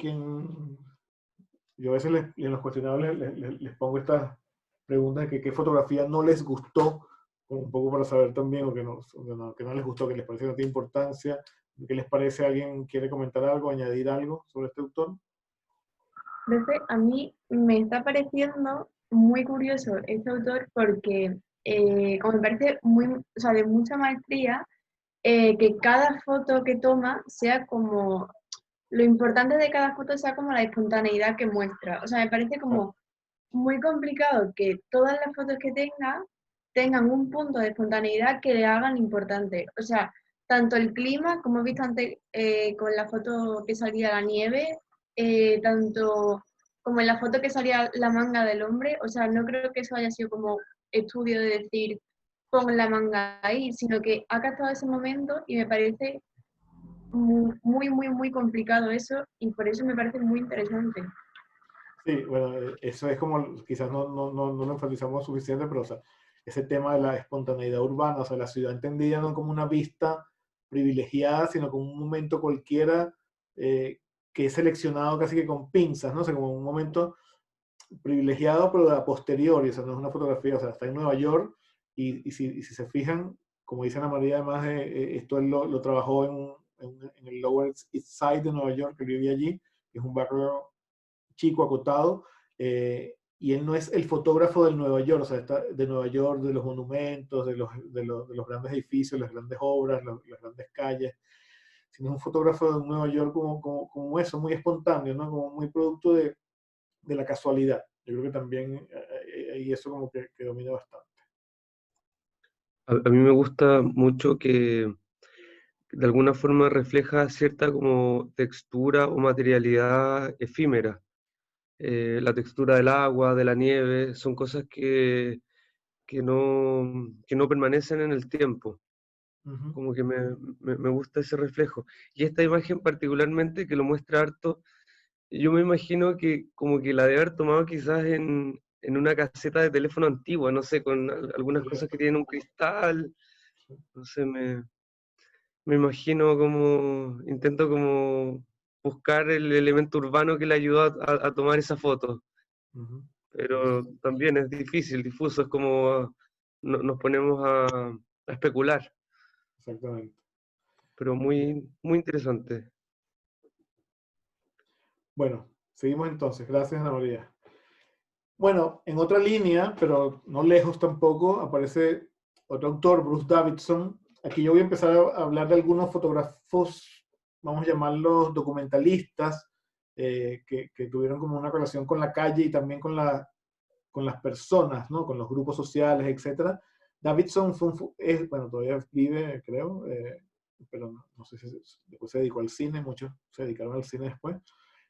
Yo a veces en los cuestionarios les pongo estas preguntas de que qué fotografía no les gustó, como un poco para saber también, o que no les gustó, que les parece que no tiene importancia. ¿Qué les parece? ¿Alguien quiere comentar algo, añadir algo sobre este autor? Entonces, a mí me está pareciendo muy curioso este autor porque, como me parece muy, o sea, de mucha maestría, que cada foto que toma sea como, lo importante de cada foto sea como la espontaneidad que muestra. O sea, me parece Claro. como muy complicado que todas las fotos que tengan un punto de espontaneidad que le hagan importante. O sea, tanto el clima, como he visto antes con la foto que salía la nieve, tanto como en la foto que salía la manga del hombre, o sea, no creo que eso haya sido como estudio de decir, pon la manga ahí, sino que ha captado ese momento y me parece muy, muy, muy complicado eso y por eso me parece muy interesante. Sí, bueno, eso es como, quizás no lo enfatizamos suficiente, pero o sea, ese tema de la espontaneidad urbana, o sea, la ciudad entendida no como una vista privilegiada, sino como un momento cualquiera eh, que es seleccionado casi que con pinzas, ¿no? O sea, como un momento privilegiado, pero a posteriori, o sea, no es una fotografía, o sea, está en Nueva York, y si se fijan, como dice Ana María, además de esto él lo trabajó en el Lower East Side de Nueva York, que vivía allí, que es un barrio chico, acotado, y él no es el fotógrafo del Nueva York, o sea, está de Nueva York, de los monumentos, de los grandes edificios, las grandes obras, las grandes calles, sino es un fotógrafo de Nueva York como eso, muy espontáneo, ¿no? Como muy producto de la casualidad. Yo creo que también ahí eso como que domina bastante. A mí me gusta mucho que de alguna forma refleja cierta como textura o materialidad efímera. La textura del agua, de la nieve, son cosas que no permanecen en el tiempo. Ujú. Como que me gusta ese reflejo. Y esta imagen particularmente que lo muestra harto, yo me imagino que como que la de haber tomado quizás en una caseta de teléfono antigua, no sé, con algunas Podría cosas que ser. tienen un cristal, no sé, me imagino como, intento como buscar el elemento urbano que le ayudó a tomar esa foto, Ujú. pero también es difícil, difuso, es como nos ponemos a especular, Exactamente. pero muy interesante. Bueno, seguimos entonces. Gracias, Ana María. Bueno, en otra línea, pero no lejos tampoco, aparece otro autor, Bruce Davidson. Aquí yo voy a empezar a hablar de algunos fotógrafos, vamos a llamarlos documentalistas, que tuvieron como una relación con la calle y también con las personas, ¿no? Con los grupos sociales, etcétera. Davidson bueno, todavía vive, creo, pero no sé si después se dedicó al cine, muchos se dedicaron al cine después.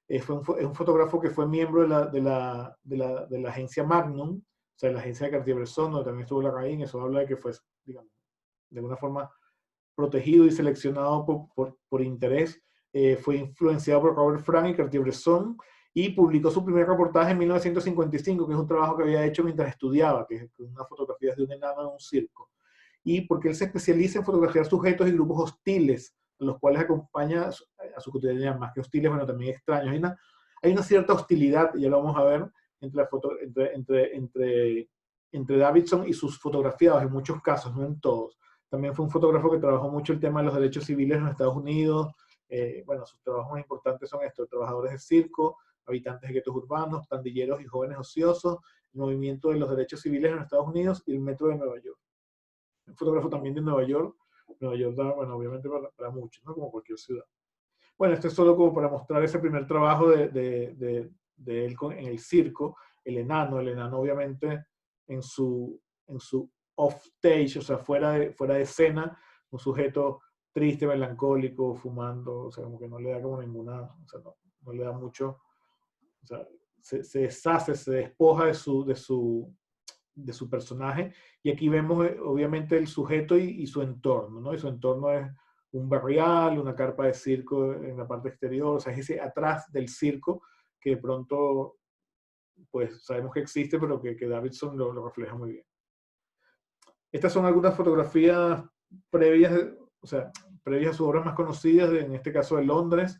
Es un fotógrafo que fue miembro de la agencia Magnum, o sea, la agencia de Cartier-Bresson, donde también estuvo Larraín. Eso habla de que fue, digamos, de alguna forma protegido y seleccionado por interés. Fue influenciado por Robert Frank y Cartier-Bresson, y publicó su primer reportaje en 1955, que es un trabajo que había hecho mientras estudiaba, que es una fotografía de un enano en un circo. Y porque él se especializa en fotografiar sujetos y grupos hostiles, a los cuales acompaña a su cotidianidad, más que hostiles, bueno, también extraños. Hay una cierta hostilidad, y ya lo vamos a ver, entre Davidson y sus fotografiados, en muchos casos, no en todos. También fue un fotógrafo que trabajó mucho el tema de los derechos civiles en los Estados Unidos. Bueno, sus trabajos más importantes son estos: trabajadores de circo, habitantes de guetos urbanos, pandilleros y jóvenes ociosos, el movimiento de los derechos civiles en los Estados Unidos y el metro de Nueva York. Un fotógrafo también de Nueva York. Nueva York da, bueno, obviamente para muchos, ¿no? Como cualquier ciudad. Bueno, esto es solo como para mostrar ese primer trabajo de él en el circo, el enano obviamente en su off stage, o sea, fuera de escena, un sujeto triste, melancólico, fumando, o sea, como que no le da como ninguna, o sea, no le da mucho, o sea, se deshace, se despoja de su personaje, y aquí vemos obviamente el sujeto y su entorno, ¿no? Y su entorno es un barrial, una carpa de circo en la parte exterior, o sea, es ese atrás del circo que de pronto, pues sabemos que existe, pero que Davidson lo refleja muy bien. Estas son algunas fotografías previas, o sea, previas a sus obras más conocidas, en este caso de Londres,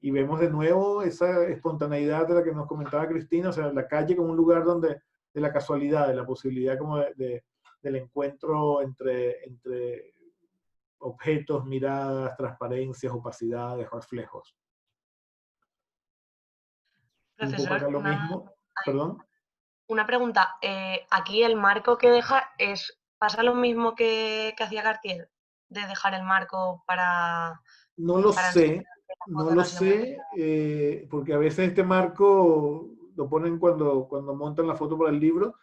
y vemos de nuevo esa espontaneidad de la que nos comentaba Cristina, o sea, la calle como un lugar donde, de la casualidad, de la posibilidad como del encuentro entre objetos, miradas, transparencias, opacidades, reflejos. Un poco acá Profesor, lo mismo, perdón. una pregunta. Aquí el marco que deja ¿pasa lo mismo que hacía Cartier? De dejar el marco para No lo enseñar sé, que la no foto lo no es sé, porque a veces este marco lo ponen cuando montan la foto para el libro,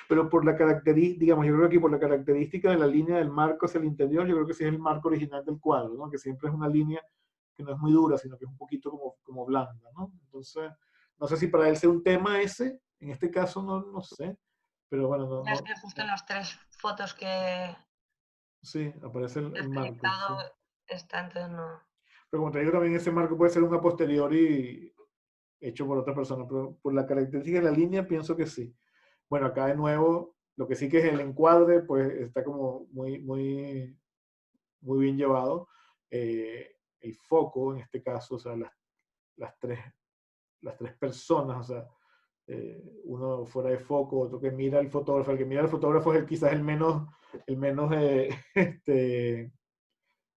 pero por la característica, digamos, yo creo que por la característica de la línea del marco hacia el interior, yo creo que sí es el marco original del cuadro, ¿no? Que siempre es una línea que no es muy dura, sino que es un poquito como blanda, ¿no? Entonces, no sé si para él sea un tema ese, en este caso no sé, pero bueno, Ya es que justo en las 3 fotos que sí, aparece he el marco, sí. utilizado está, entonces no. Pero como te digo, también ese marco puede ser un a posteriori hecho por otra persona, pero por la característica de la línea pienso que sí. Bueno, acá de nuevo, lo que sí que es el encuadre, pues está como muy bien llevado. El foco, en este caso, o sea, las tres personas, o sea, uno fuera de foco, otro que mira al fotógrafo. El que mira al fotógrafo es quizás el menos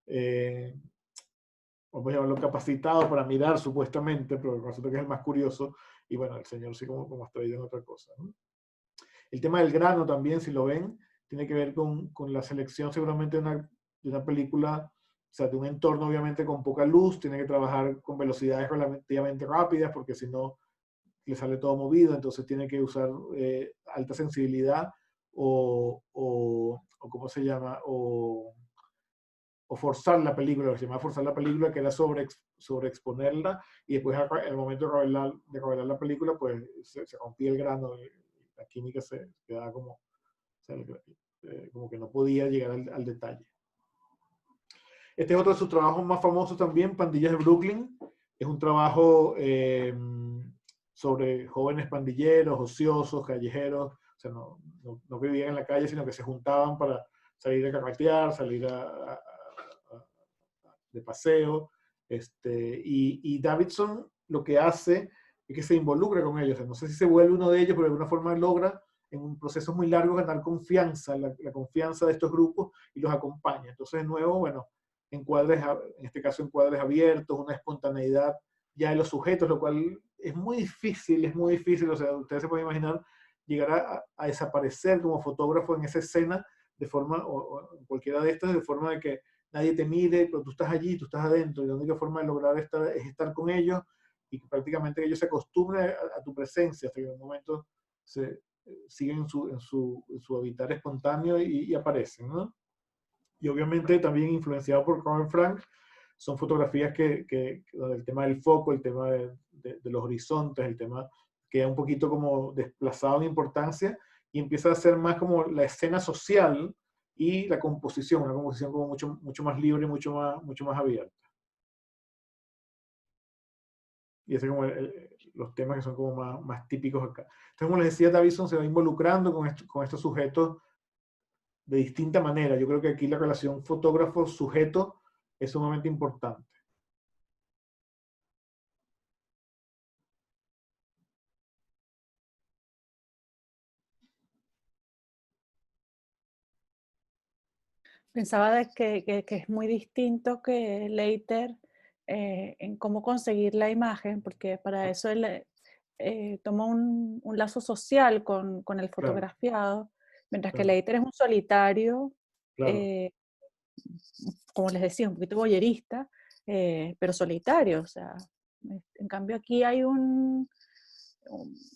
eh, vamos a llamarlo capacitado para mirar supuestamente, pero resulta que es el más curioso, y bueno, el señor sí como está traído en otra cosa, ¿no? El tema del grano también, si lo ven, tiene que ver con la selección seguramente de una película, o sea, de un entorno obviamente con poca luz, tiene que trabajar con velocidades relativamente rápidas, porque si no le sale todo movido, entonces tiene que usar alta sensibilidad o ¿cómo se llama? O forzar la película, lo que se llama forzar la película, que era sobreexponerla, y después al momento de revelar la película, pues se rompía el grano, la química se quedaba como, o sea, como que no podía llegar al detalle. Este es otro de sus trabajos más famosos también, Pandillas de Brooklyn. Es un trabajo sobre jóvenes pandilleros, ociosos, callejeros, o sea, no vivían en la calle, sino que se juntaban para salir a carretear, salir de paseo. Y Davidson lo que hace es que se involucra con ellos. O sea, no sé si se vuelve uno de ellos, pero de alguna forma logra en un proceso muy largo ganar confianza, la confianza de estos grupos, y los acompaña. Entonces, de nuevo, bueno, en este caso encuadres abiertos, una espontaneidad ya de los sujetos, lo cual es muy difícil, o sea, ustedes se pueden imaginar llegar a desaparecer como fotógrafo en esa escena de forma, o en cualquiera de estas, de forma de que nadie te mire, pero tú estás allí, tú estás adentro, y la única forma de lograr es estar con ellos, y que prácticamente ellos se acostumbren a tu presencia, hasta que en un momento siguen en su habitar espontáneo y aparecen, ¿no? Y obviamente también influenciado por Cohen Frank, son fotografías donde el tema del foco, el tema de los horizontes, el tema queda un poquito como desplazado en importancia, y empieza a ser más como la escena social y la composición, una composición como mucho más libre, mucho más abierta. Y ese es como los temas que son como más típicos acá. Entonces, como les decía, Davison se va involucrando con estos sujetos de distinta manera. Yo creo que aquí la relación fotógrafo-sujeto es sumamente importante. Pensaba de que es muy distinto que Leiter en cómo conseguir la imagen, porque para eso él toma un lazo social con el Claro, fotografiado, mientras que claro, Leiter es un solitario, claro, eh, como les decía, un poquito boyerista, pero solitario. O sea, en cambio aquí hay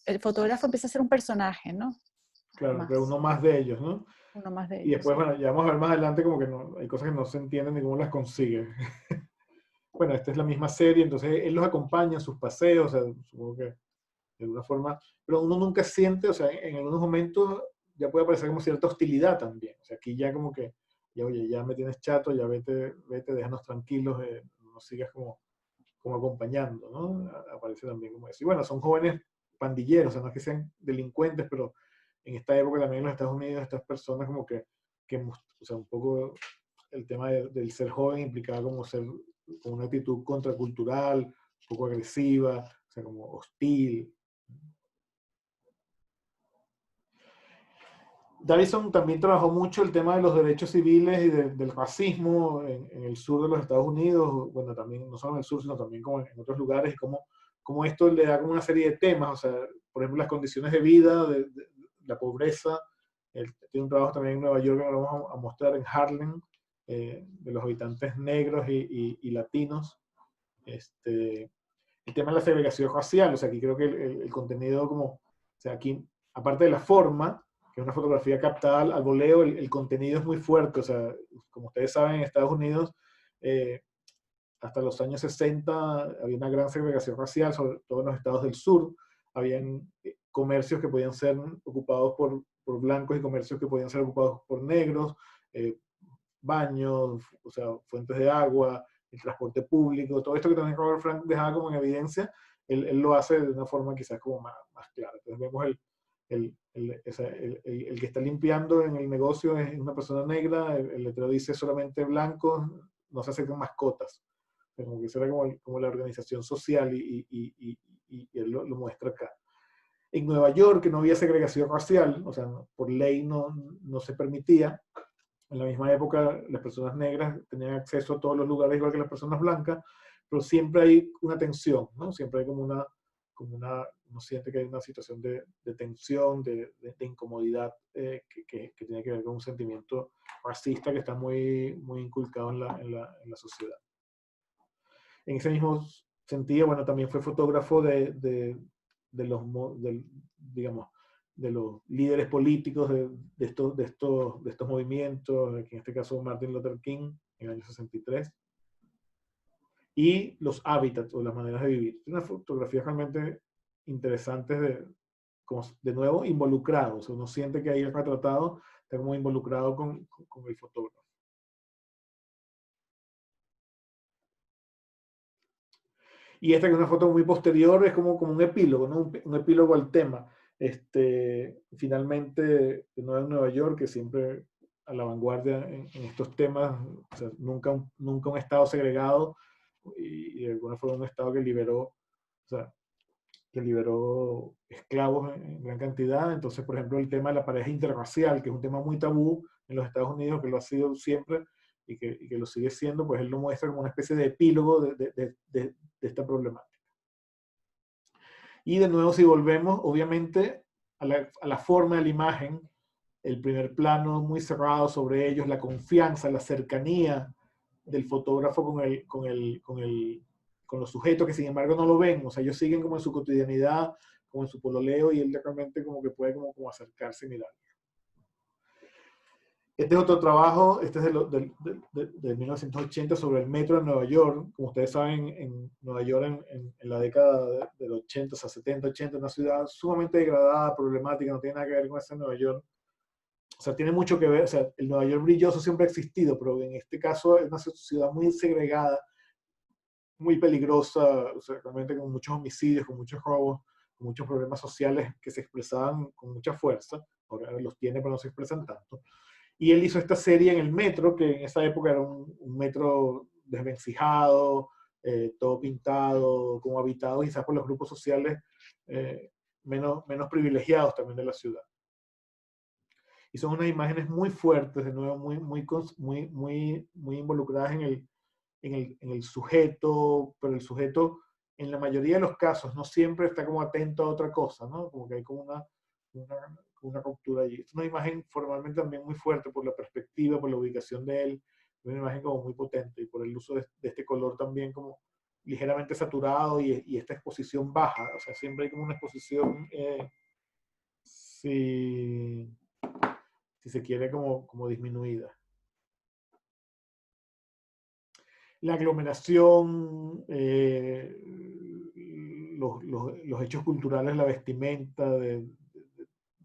el fotógrafo empieza a ser un personaje, ¿no? claro, pero Más, uno más de ellos, ¿no? uno más de Y ellos, después, sí. bueno, ya vamos a ver más adelante como que no, hay cosas que no se entienden ni cómo las consigue. Bueno, esta es la misma serie, entonces él los acompaña en sus paseos, o sea, supongo que de alguna forma, pero uno nunca siente, o sea, en algunos momentos ya puede aparecer como cierta hostilidad también. O sea, aquí ya como que, ya oye, ya me tienes chato, ya vete, déjanos tranquilos, no sigas como acompañando, ¿no? Aparece también como eso. Y bueno, son jóvenes pandilleros, o sea, no es que sean delincuentes, pero en esta época también en los Estados Unidos estas personas como que o sea, un poco el tema del ser joven implicaba como ser con una actitud contracultural, un poco agresiva, o sea, como hostil. Davison también trabajó mucho el tema de los derechos civiles y del racismo en el sur de los Estados Unidos, bueno, también no solo en el sur, sino también como en otros lugares, y cómo esto le da como una serie de temas, o sea, por ejemplo, las condiciones de vida, de la pobreza. Él tiene un trabajo también en Nueva York que lo vamos a mostrar en Harlem, de los habitantes negros y latinos. El tema de la segregación racial, o sea, aquí creo que el contenido como, o sea, aquí, aparte de la forma, que es una fotografía captada al voleo, el contenido es muy fuerte, o sea, como ustedes saben, en Estados Unidos, eh, hasta los años 60 había una gran segregación racial, sobre todo en los estados del sur, habían comercios que podían ser ocupados por blancos y comercios que podían ser ocupados por negros, eh, baños, o sea, fuentes de agua, el transporte público, todo esto que también Robert Frank dejaba como en evidencia, él lo hace de una forma quizás como más clara. Entonces vemos el que está limpiando en el negocio es una persona negra, el letrero dice solamente blancos, no se aceptan mascotas. Como que eso era como la organización social y él lo muestra acá. En Nueva York, que no había segregación racial, o sea, por ley no se permitía, en la misma época las personas negras tenían acceso a todos los lugares igual que las personas blancas, pero siempre hay una tensión, ¿no? Siempre hay uno siente que hay una situación de tensión, de incomodidad que tiene que ver con un sentimiento racista que está muy inculcado en la sociedad. En ese mismo sentido, bueno, también fue fotógrafo digamos, de los líderes políticos de estos movimientos, en este caso Martin Luther King en el año 63, y los hábitats o las maneras de vivir. Es una fotografía realmente interesante de nuevo, involucrado. O sea, uno siente que ahí el retratado está como involucrado con el fotógrafo. Y esta que es una foto muy posterior es como un epílogo, ¿no? Un epílogo al tema. Finalmente, de nuevo en Nueva York, que siempre a la vanguardia en estos temas, o sea, nunca un estado segregado y de alguna forma un estado que liberó, o sea, que liberó esclavos en gran cantidad. Entonces, por ejemplo, el tema de la pareja interracial, que es un tema muy tabú en los Estados Unidos, que lo ha sido siempre y que lo sigue siendo, pues él lo muestra como una especie de epílogo de esta problemática. Y de nuevo, si volvemos, obviamente, a la forma de la imagen, el primer plano muy cerrado sobre ellos, la confianza, la cercanía del fotógrafo con los sujetos que sin embargo no lo ven, o sea, ellos siguen como en su cotidianidad, como en su pololeo y él realmente como que puede como acercarse y mirar. Este es otro trabajo, este es de 1980 sobre el metro en Nueva York. Como ustedes saben, en Nueva York en la década del 80, o sea, 70, 80, una ciudad sumamente degradada, problemática, no tiene nada que ver con ese Nueva York. O sea, tiene mucho que ver, o sea, el Nueva York brilloso siempre ha existido, pero en este caso es una ciudad muy segregada, muy peligrosa, o sea, realmente con muchos homicidios, con muchos robos, con muchos problemas sociales que se expresaban con mucha fuerza. Ahora los tiene, pero no se expresan tanto. Y él hizo esta serie en el metro, que en esa época era un metro desvencijado, todo pintado, como habitado quizás por los grupos sociales menos privilegiados también de la ciudad. Y son unas imágenes muy fuertes, de nuevo, muy involucradas en el sujeto, pero el sujeto en la mayoría de los casos no siempre está como atento a otra cosa, ¿no? Como que hay como una ruptura allí. Es una imagen formalmente también muy fuerte por la perspectiva, por la ubicación de él, es una imagen como muy potente y por el uso de este color también como ligeramente saturado y esta exposición baja, o sea, siempre hay como una exposición, si se quiere, como disminuida. La aglomeración, los hechos culturales, la vestimenta de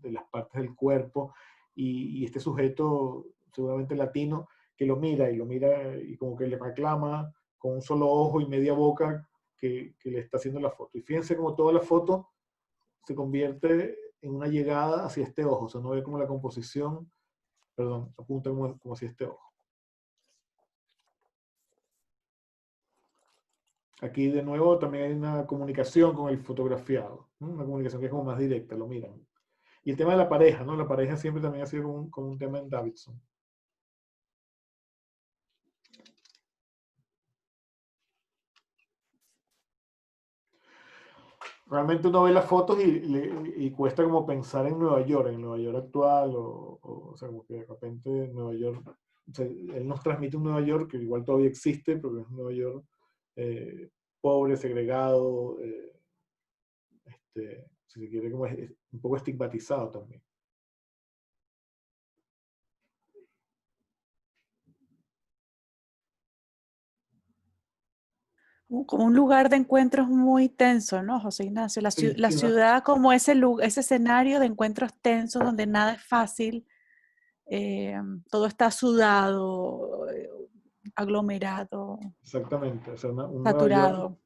las partes del cuerpo y este sujeto seguramente latino que lo mira y como que le reclama con un solo ojo y media boca que le está haciendo la foto. Y fíjense como toda la foto se convierte en una llegada hacia este ojo, o sea, no ve como la composición, perdón, apunta como hacia este ojo. Aquí de nuevo también hay una comunicación con el fotografiado, ¿no? Una comunicación que es como más directa, lo miran. Y el tema de la pareja, ¿no? La pareja siempre también ha sido como un tema en Davidson. Realmente uno ve las fotos y cuesta como pensar en Nueva York actual, o sea, como que de repente Nueva York, o sea, él nos transmite un Nueva York que igual todavía existe, pero es un Nueva York pobre, segregado, si se quiere, como es un poco estigmatizado también. Como un lugar de encuentros muy tenso, ¿no, José Ignacio? La Sí, ciudad como ese escenario de encuentros tensos donde nada es fácil, todo está sudado, aglomerado, exactamente. O sea, un saturado.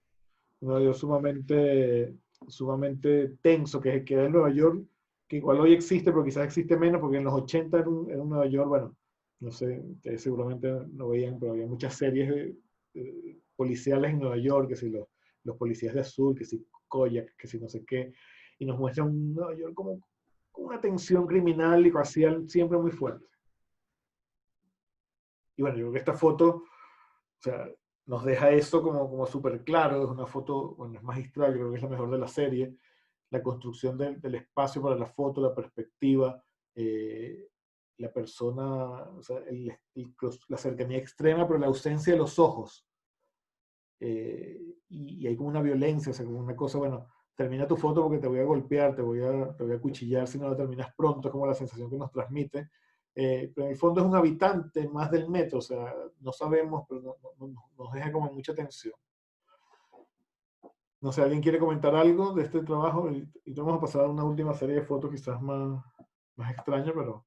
Nueva York sumamente tenso, que es el Nueva York, que igual hoy existe, pero quizás existe menos, porque en los 80 era un Nueva York, bueno, no sé, ustedes seguramente no veían, pero había muchas series policiales en Nueva York, que si los policías de azul, que si Kodiak, que si no sé qué, y nos muestran un Nueva York como una tensión criminal y racial siempre muy fuerte. Y bueno, yo creo que esta foto, o sea, nos deja eso como súper claro, es una foto, bueno, es magistral, creo que es la mejor de la serie, la construcción del espacio para la foto, la perspectiva, la persona, o sea, la cercanía extrema, pero la ausencia de los ojos. Y hay como una violencia, o sea, como una cosa, bueno, termina tu foto porque te voy a golpear, te voy a cuchillar si no la terminas pronto, es como la sensación que nos transmite. Pero en el fondo es un habitante más del metro, o sea, no sabemos, pero nos deja como mucha tensión. No sé, ¿alguien quiere comentar algo de este trabajo? Y vamos a pasar a una última serie de fotos quizás más extraña, pero...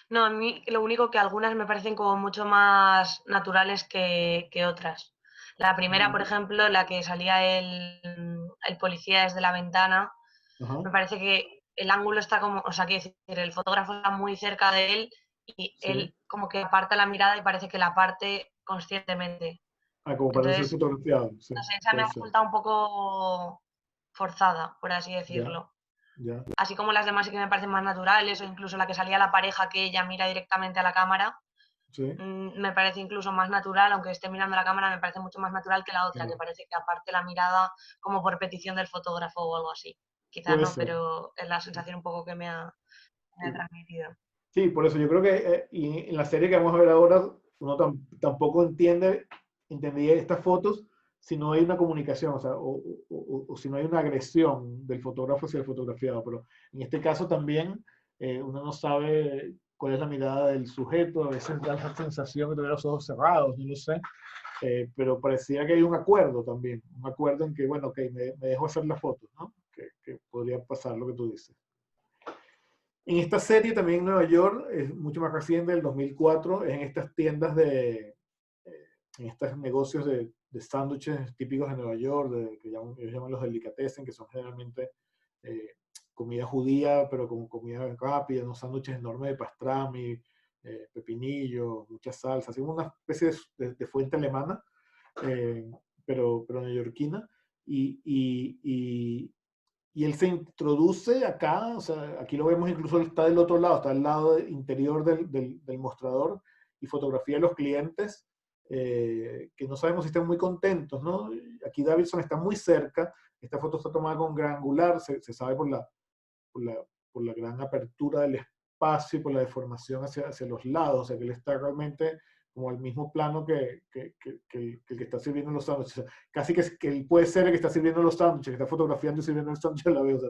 No, a mí lo único que algunas me parecen como mucho más naturales que otras. La primera, por ejemplo, la que salía el policía desde la ventana, Ajá, me parece que el ángulo está como, o sea, quiero decir, el fotógrafo está muy cerca de él y sí. él como que aparta la mirada y parece que la parte conscientemente. Ah, como para ser Entonces, fotografiado, sí, no sé, esa me puede ha ser. resultado un poco forzada, por así Ya, decirlo. ya, Así como las demás sí que me parecen más naturales, o incluso la que salía la pareja que ella mira directamente a la cámara, sí. me parece incluso más natural, aunque esté mirando a la cámara, me parece mucho más natural que la otra, que Claro. parece que aparte la mirada como por petición del fotógrafo o algo así. Quizás Puede no, ser. pero es la sensación un poco que me ha transmitido. Sí, por eso yo creo que y en la serie que vamos a ver ahora, uno tampoco entendería estas fotos si no hay una comunicación, o sea, o si no hay una agresión del fotógrafo hacia el fotografiado. Pero en este caso también uno no sabe cuál es la mirada del sujeto, a veces da la sensación de tener los ojos cerrados, no lo sé. Pero parecía que hay un acuerdo también, un acuerdo en que, bueno, ok, me dejo hacer la foto, ¿no? Que podría pasar lo que tú dices. En esta serie también en Nueva York, es mucho más reciente, del 2004, es en estas tiendas en estos negocios de sándwiches típicos de Nueva York, ellos llaman los delicatessen, que son generalmente comida judía, pero como comida rápida, unos sándwiches enormes de pastrami, pepinillo, mucha salsa, así como una especie de fuente alemana, pero neoyorquina. Y él se introduce acá, o sea, aquí lo vemos, incluso él está del otro lado, está al lado interior del mostrador y fotografía a los clientes, que no sabemos si están muy contentos, ¿no? Aquí Davidson está muy cerca, esta foto está tomada con gran angular, se sabe por la, por la gran apertura del espacio y por la deformación hacia los lados, o sea que él está realmente como al mismo plano que el que está sirviendo los sándwiches. O sea, casi que él puede ser el que está sirviendo los sándwiches, que está fotografiando y sirviendo el sándwich a la vez, o sea,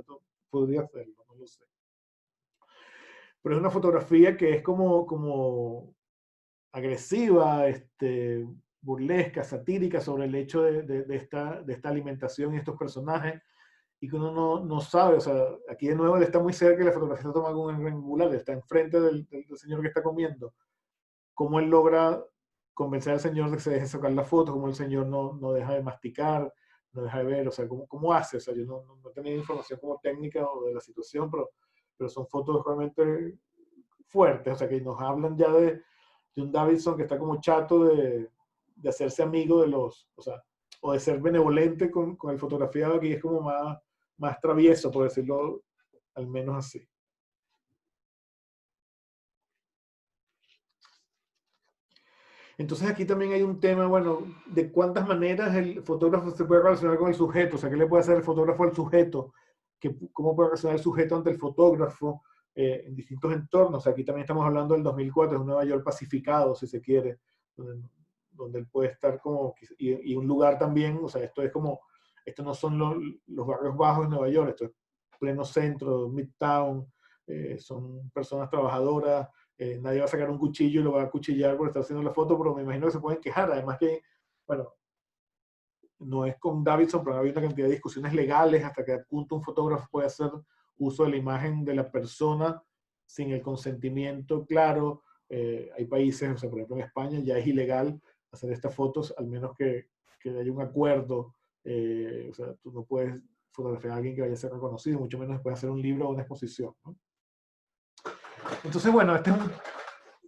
podría hacerlo, no lo sé. Pero es una fotografía que es como agresiva, burlesca, satírica sobre el hecho de esta alimentación y estos personajes, y que uno no sabe, o sea, aquí de nuevo él está muy cerca y la fotografía está tomada con un angular, está enfrente del señor que está comiendo. Cómo él logra convencer al señor de que se deje sacar la foto, cómo el señor no deja de masticar, no deja de ver, o sea, cómo hace, o sea, yo no tenía información como técnica o de la situación, pero son fotos realmente fuertes, o sea, que nos hablan ya de un Davidson que está como chato de hacerse amigo de o sea, o de ser benevolente con el fotografiado, que es como más travieso, por decirlo al menos así. Entonces aquí también hay un tema, bueno, de cuántas maneras el fotógrafo se puede relacionar con el sujeto, o sea, qué le puede hacer el fotógrafo al sujeto, cómo puede relacionar el sujeto ante el fotógrafo en distintos entornos. O sea, aquí también estamos hablando del 2004, es un Nueva York pacificado, si se quiere, donde él puede estar como, y un lugar también, o sea, esto no son los barrios bajos de Nueva York, esto es pleno centro, Midtown, son personas trabajadoras. Nadie va a sacar un cuchillo y lo va a acuchillar por estar haciendo la foto, pero me imagino que se pueden quejar. Además que, bueno, no es con Davidson, pero había una cantidad de discusiones legales hasta que punto un fotógrafo puede hacer uso de la imagen de la persona sin el consentimiento claro. Hay países, o sea, por ejemplo en España ya es ilegal hacer estas fotos, al menos que haya un acuerdo. O sea, tú no puedes fotografiar a alguien que vaya a ser reconocido, mucho menos después de hacer un libro o una exposición, ¿no? Entonces, bueno, este es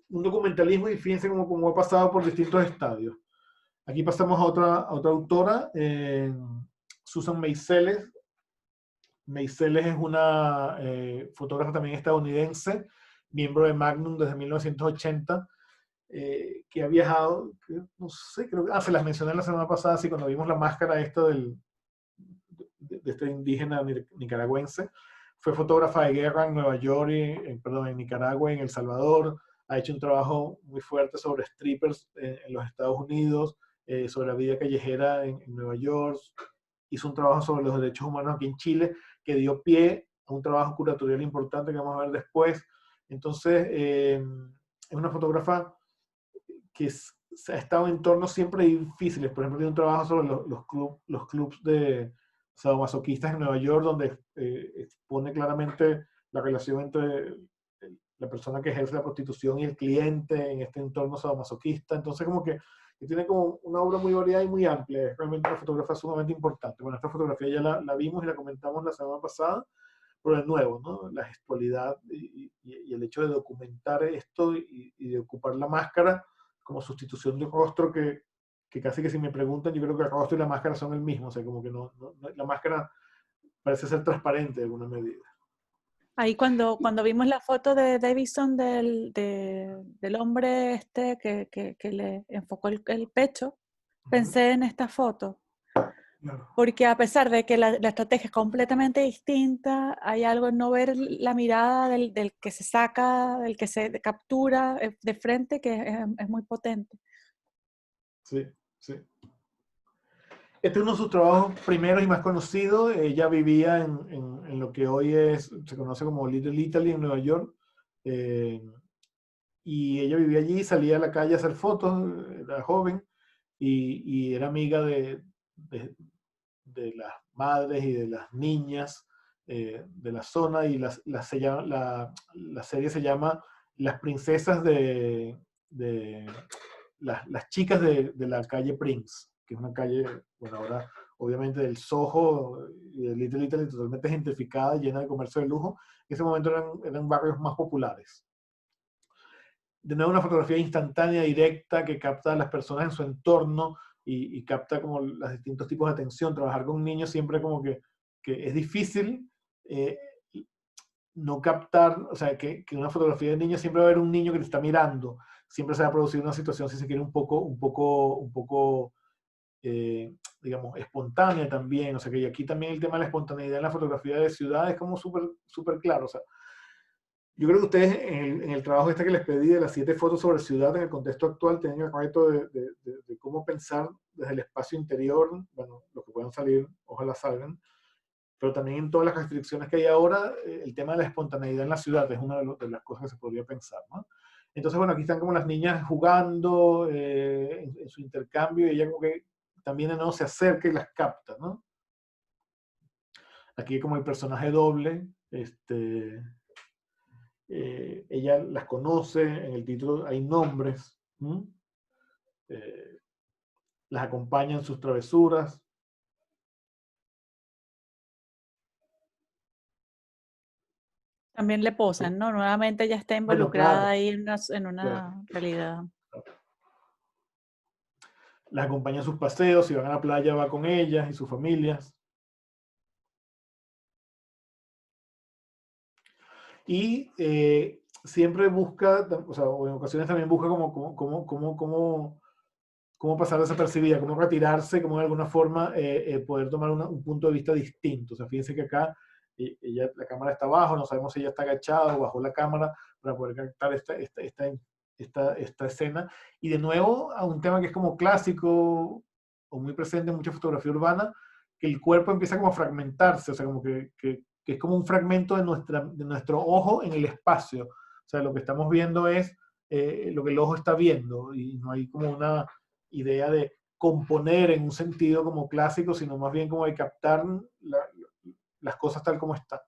un documentalismo y fíjense cómo ha pasado por distintos estadios. Aquí pasamos a otra autora, Susan Meiseles. Meiseles es una fotógrafa también estadounidense, miembro de Magnum desde 1980, que ha viajado, no sé, creo que se las mencioné la semana pasada, sí, cuando vimos la máscara esta de este indígena nicaragüense. Fue fotógrafa de guerra en Nueva York, en Nicaragua y en El Salvador. Ha hecho un trabajo muy fuerte sobre strippers en los Estados Unidos, sobre la vida callejera en Nueva York. Hizo un trabajo sobre los derechos humanos aquí en Chile, que dio pie a un trabajo curatorial importante que vamos a ver después. Entonces, es una fotógrafa que ha estado en entornos siempre difíciles. Por ejemplo, tiene un trabajo sobre los clubs de sadomasoquistas en Nueva York, donde expone claramente la relación entre la persona que ejerce la prostitución y el cliente en este entorno sadomasoquista. Entonces, como que tiene como una obra muy variada y muy amplia. Es realmente una fotógrafa sumamente importante. Bueno, esta fotografía ya la vimos y la comentamos la semana pasada, pero de nuevo, ¿no? La gestualidad y el hecho de documentar esto y de ocupar la máscara como sustitución de un rostro que casi que si me preguntan, yo creo que el rostro y la máscara son el mismo. O sea, como que la máscara parece ser transparente de alguna medida. Ahí cuando vimos la foto de Davidson del hombre que le enfocó el pecho, pensé en esta foto. Claro. Porque a pesar de que la estrategia es completamente distinta, hay algo en no ver la mirada del que se saca, del que se captura de frente, que es muy potente. Sí, sí. Este es uno de sus trabajos primeros y más conocidos. Ella vivía en lo que hoy se conoce como Little Italy en Nueva York. Y ella vivía allí, salía a la calle a hacer fotos, era joven, y era amiga de las madres y de las niñas de la zona. Y la serie se llama Las princesas de las chicas de la calle Prince, que es una calle, bueno, ahora obviamente del Soho y del Little Italy totalmente gentrificada, llena de comercio de lujo. En ese momento eran barrios más populares. De nuevo, una fotografía instantánea, directa, que capta a las personas en su entorno y capta como los distintos tipos de atención. Trabajar con niños siempre como que es difícil no captar, o sea, que una fotografía de niño siempre va a haber un niño que te está mirando. Siempre se va a producir una situación, si se quiere, un poco digamos, espontánea también. O sea, que aquí también el tema de la espontaneidad en la fotografía de ciudad es como súper claro. O sea, yo creo que ustedes en el trabajo este que les pedí de las 7 fotos sobre ciudad en el contexto actual tienen el reto de cómo pensar desde el espacio interior, bueno, lo que puedan salir, ojalá salgan, pero también en todas las restricciones que hay ahora, el tema de la espontaneidad en la ciudad es una de las cosas que se podría pensar, ¿no? Entonces, bueno, aquí están como las niñas jugando en su intercambio y ella como que también no se acerca y las capta, ¿no? Aquí como el personaje doble, ella las conoce, en el título hay nombres, las acompaña en sus travesuras. También le posan, ¿no? Nuevamente ella está Bueno, involucrada claro, ahí en una claro. realidad. Las acompaña en sus paseos, si van a la playa va con ellas y sus familias. Y siempre busca, o sea, o en ocasiones también busca cómo pasar desapercibida, cómo retirarse, cómo de alguna forma poder tomar un punto de vista distinto. O sea, fíjense que acá la cámara está abajo, no sabemos si ella está agachada o bajó la cámara para poder captar esta escena. Y de nuevo, a un tema que es como clásico o muy presente en mucha fotografía urbana, que el cuerpo empieza como a fragmentarse, o sea, como que es como un fragmento de nuestro ojo en el espacio. O sea, lo que estamos viendo es lo que el ojo está viendo y no hay como una idea de componer en un sentido como clásico, sino más bien como de captar las cosas tal como están.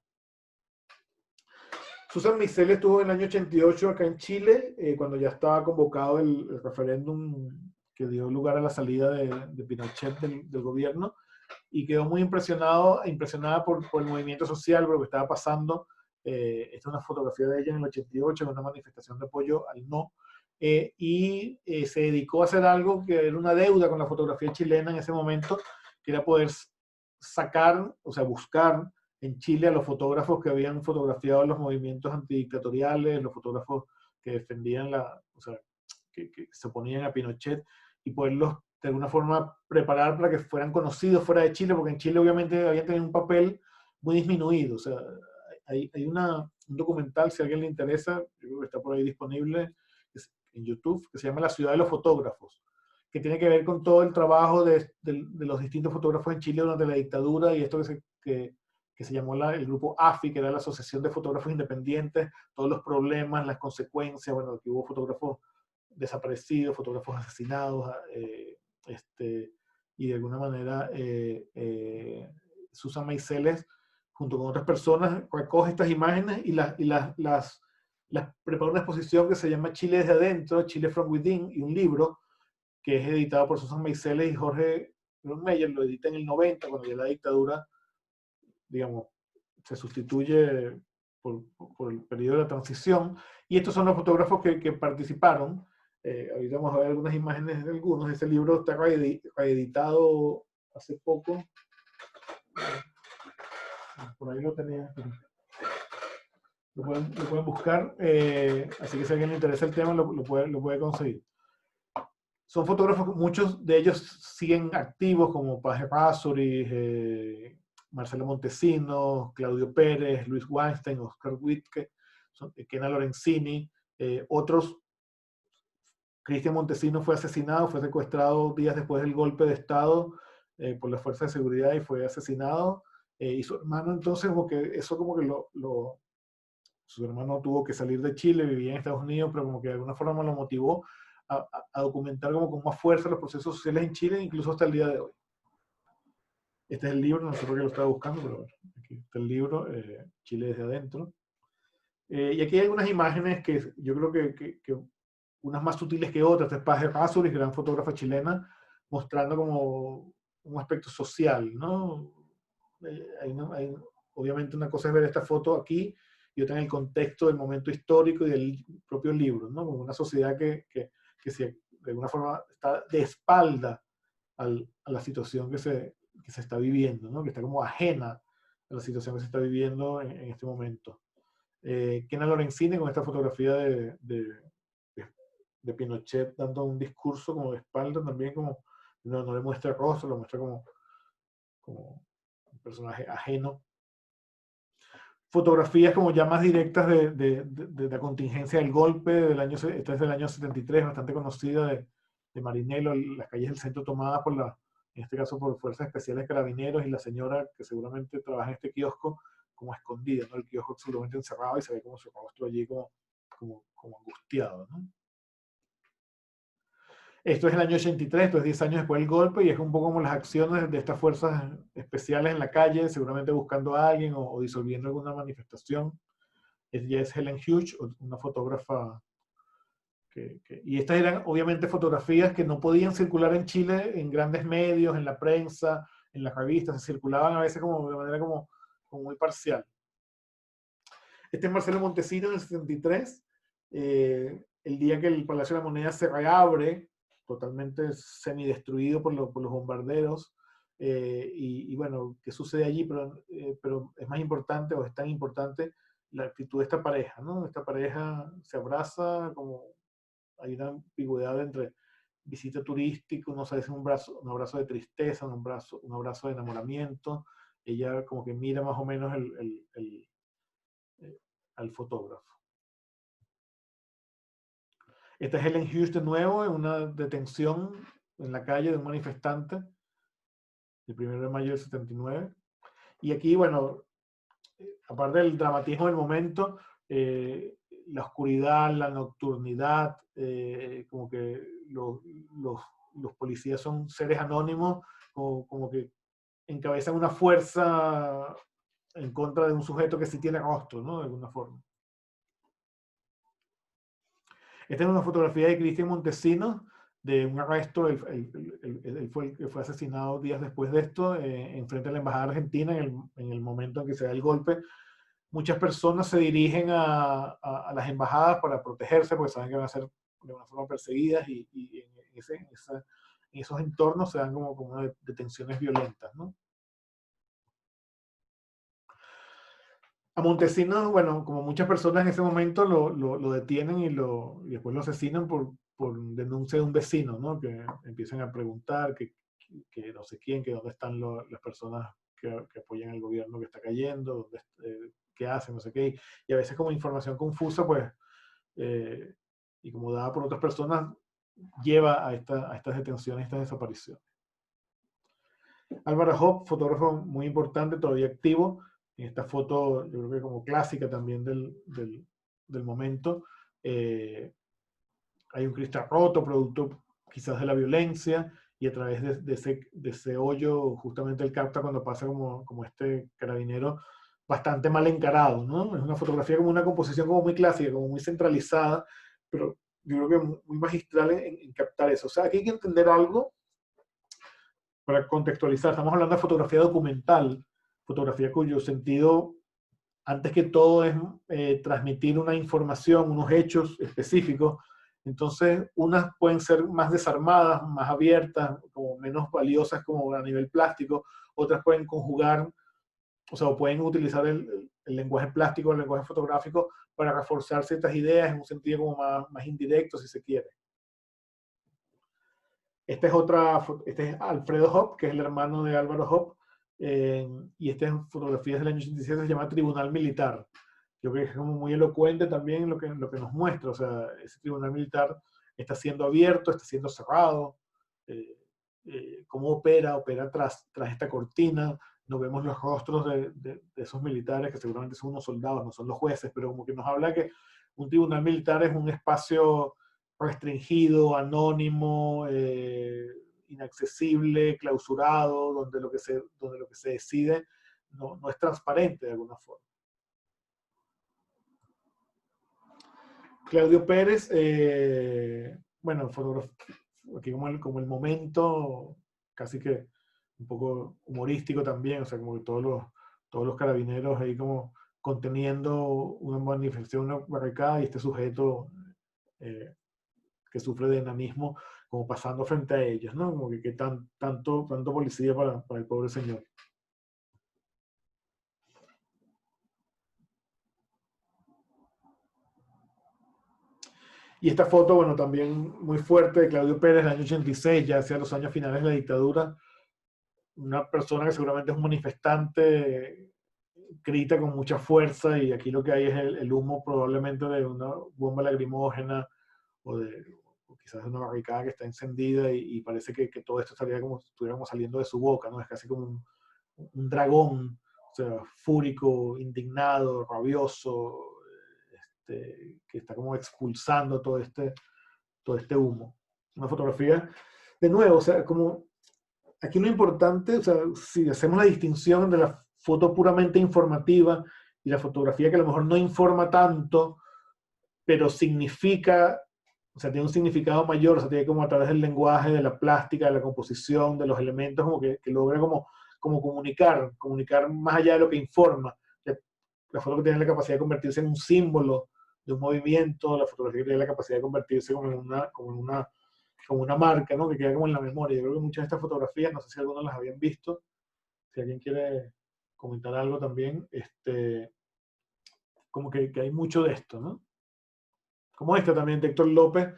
Susan Meisel estuvo en el año 88 acá en Chile, cuando ya estaba convocado el referéndum que dio lugar a la salida de Pinochet del gobierno, y quedó muy impresionada por el movimiento social, por lo que estaba pasando. Esta es una fotografía de ella en el 88, en una manifestación de apoyo al no, y se dedicó a hacer algo que era una deuda con la fotografía chilena en ese momento, que era poder sacar, o sea, buscar en Chile a los fotógrafos que habían fotografiado los movimientos antidictatoriales, los fotógrafos que defendían o sea, que se oponían a Pinochet, y poderlos de alguna forma preparar para que fueran conocidos fuera de Chile, porque en Chile obviamente habían tenido un papel muy disminuido. O sea, hay un documental, si a alguien le interesa, yo creo que está por ahí disponible en YouTube, que se llama La ciudad de los fotógrafos, que tiene que ver con todo el trabajo de los distintos fotógrafos en Chile durante la dictadura y esto que se llamó el grupo AFI, que era la Asociación de Fotógrafos Independientes, todos los problemas, las consecuencias, bueno, que hubo fotógrafos desaparecidos, fotógrafos asesinados, y de alguna manera Susan Meiseles, junto con otras personas, recoge estas imágenes y las prepara una exposición que se llama Chile desde adentro, Chile from Within, y un libro que es editado por Susan Meiseles y Jorge Grunmeyer, lo edita en el 90, cuando ya la dictadura, digamos, se sustituye por el periodo de la transición, y estos son los fotógrafos que participaron. Ahorita vamos a ver algunas imágenes de algunos. Ese libro está reeditado hace poco. Por ahí lo tenía. Lo pueden buscar. Así que si a alguien le interesa el tema, lo puede conseguir. Son fotógrafos, muchos de ellos siguen activos, como Paje Pazuri, Marcelo Montesinos, Claudio Pérez, Luis Weinstein, Oscar Wittke, Kena Lorenzini, otros. Cristian Montesinos fue asesinado, fue secuestrado días después del golpe de Estado por las fuerzas de seguridad y fue asesinado. Y su hermano entonces, su hermano tuvo que salir de Chile, vivía en Estados Unidos, pero como que de alguna forma lo motivó a documentar como con más fuerza los procesos sociales en Chile, incluso hasta el día de hoy. Este es el libro, no sé por qué lo estaba buscando, pero aquí está el libro, Chile desde adentro. Y aquí hay algunas imágenes que yo creo que unas más sutiles que otras. Esta es Paz Errázuriz, gran fotógrafa chilena, mostrando como un aspecto social, ¿no? Obviamente una cosa es ver esta foto aquí y otra en el contexto del momento histórico y del propio libro, ¿no? Como una sociedad que de alguna forma está de espalda a la situación que se está viviendo, ¿no? Que está como ajena a la situación que se está viviendo en este momento. Kena Lorenzini con esta fotografía de Pinochet dando un discurso como de espalda también, como no le muestra el rostro, lo muestra como un personaje ajeno. Fotografías como ya más directas de la contingencia del golpe, esta es del año 73, bastante conocida, de Marinelo, las calles del centro tomadas en este caso por fuerzas especiales carabineros, y la señora que seguramente trabaja en este kiosco como escondida, ¿no? El kiosco absolutamente encerrado y se ve como su rostro allí como angustiado, ¿no? Esto es el año 83, esto es 10 años después del golpe, y es un poco como las acciones de estas fuerzas especiales en la calle, seguramente buscando a alguien o disolviendo alguna manifestación. Ella es Helen Hughes, una fotógrafa y estas eran obviamente fotografías que no podían circular en Chile en grandes medios, en la prensa, en las revistas, se circulaban a veces como de manera como muy parcial. Este es Marcelo Montesinos en el 73, el día que el Palacio de la Moneda se reabre, totalmente semidestruido por los bombarderos, y bueno, ¿qué sucede allí? Pero es más importante, o es tan importante, la actitud de esta pareja, ¿no? Esta pareja se abraza, como hay una ambigüedad entre visita turística, uno sabe si es un abrazo de tristeza, un abrazo de enamoramiento. Ella como que mira más o menos al fotógrafo. Esta es Helen Hughes de nuevo en una detención en la calle de un manifestante el 1 de mayo del 79. Y aquí, bueno, aparte del dramatismo del momento, la oscuridad, la nocturnidad, como que los policías son seres anónimos, como que encabezan una fuerza en contra de un sujeto que sí tiene rostro, ¿no? De alguna forma. Esta es una fotografía de Cristian Montesinos, de un arresto. Él fue el que fue asesinado días después de esto, enfrente a la Embajada Argentina, en el momento en que se da el golpe. Muchas personas se dirigen a las embajadas para protegerse, porque saben que van a ser de alguna forma perseguidas, y en esos entornos se dan como detenciones violentas, ¿no? A Montesinos, bueno, como muchas personas en ese momento lo detienen y después lo asesinan por denuncia de un vecino, ¿no? Que empiezan a preguntar que no sé quién, que dónde están las personas que apoyan al gobierno que está cayendo, qué hacen, no sé qué. Y a veces como información confusa, pues, y como dada por otras personas, lleva a estas detenciones, a estas desapariciones. Álvaro Hopp, fotógrafo muy importante, todavía activo. En esta foto, yo creo que como clásica también del momento, hay un cristal roto, producto quizás de la violencia, y a través de ese hoyo justamente él capta cuando pasa como este carabinero bastante mal encarado, ¿no? Es una fotografía como una composición como muy clásica, como muy centralizada, pero yo creo que muy magistral en captar eso. O sea, aquí hay que entender algo para contextualizar. Estamos hablando de fotografía documental, fotografía cuyo sentido, antes que todo, es transmitir una información, unos hechos específicos. Entonces, unas pueden ser más desarmadas, más abiertas, como menos valiosas como a nivel plástico, otras pueden conjugar, o sea, pueden utilizar el lenguaje plástico, el lenguaje fotográfico para reforzar ciertas ideas en un sentido como más indirecto, si se quiere. Este es Alfredo Hopp, que es el hermano de Álvaro Hopp, y esta es fotografías del año 87, se llama Tribunal Militar. Yo creo que es como muy elocuente también lo que nos muestra. O sea, ese tribunal militar está siendo abierto, está siendo cerrado, cómo opera tras esta cortina. No vemos los rostros de esos militares, que seguramente son unos soldados, no son los jueces, pero como que nos habla que un tribunal militar es un espacio restringido, anónimo, inaccesible, clausurado, donde lo que se decide no es transparente de alguna forma. Claudio Pérez, bueno, aquí como el momento, casi que un poco humorístico también, o sea, como que todos los carabineros ahí como conteniendo una manifestación, una barricada, y este sujeto eh, que sufre de enanismo como pasando frente a ellos, ¿no? Como que tanto policía para el pobre señor. Y esta foto, bueno, también muy fuerte de Claudio Pérez, del año 86, ya hacia los años finales de la dictadura. Una persona que seguramente es un manifestante, grita con mucha fuerza, y aquí lo que hay es el humo probablemente de una bomba lacrimógena o quizás de una barricada que está encendida, y parece que todo esto estaría como si estuviéramos saliendo de su boca, ¿no? Es casi como un dragón, o sea, fúrico, indignado, rabioso, que está como expulsando todo este humo. Una fotografía, de nuevo, o sea, como aquí lo importante, o sea, si hacemos la distinción de la foto puramente informativa y la fotografía que a lo mejor no informa tanto, pero significa, o sea, tiene un significado mayor, o sea, tiene como a través del lenguaje, de la plástica, de la composición, de los elementos, como que logra como comunicar más allá de lo que informa. La foto que tiene la capacidad de convertirse en un símbolo de un movimiento, la fotografía que tiene la capacidad de convertirse como en una marca, ¿no? Que queda como en la memoria. Yo creo que muchas de estas fotografías, no sé si algunos las habían visto, si alguien quiere comentar algo también, como que hay mucho de esto, ¿no? Como esta también de Héctor López,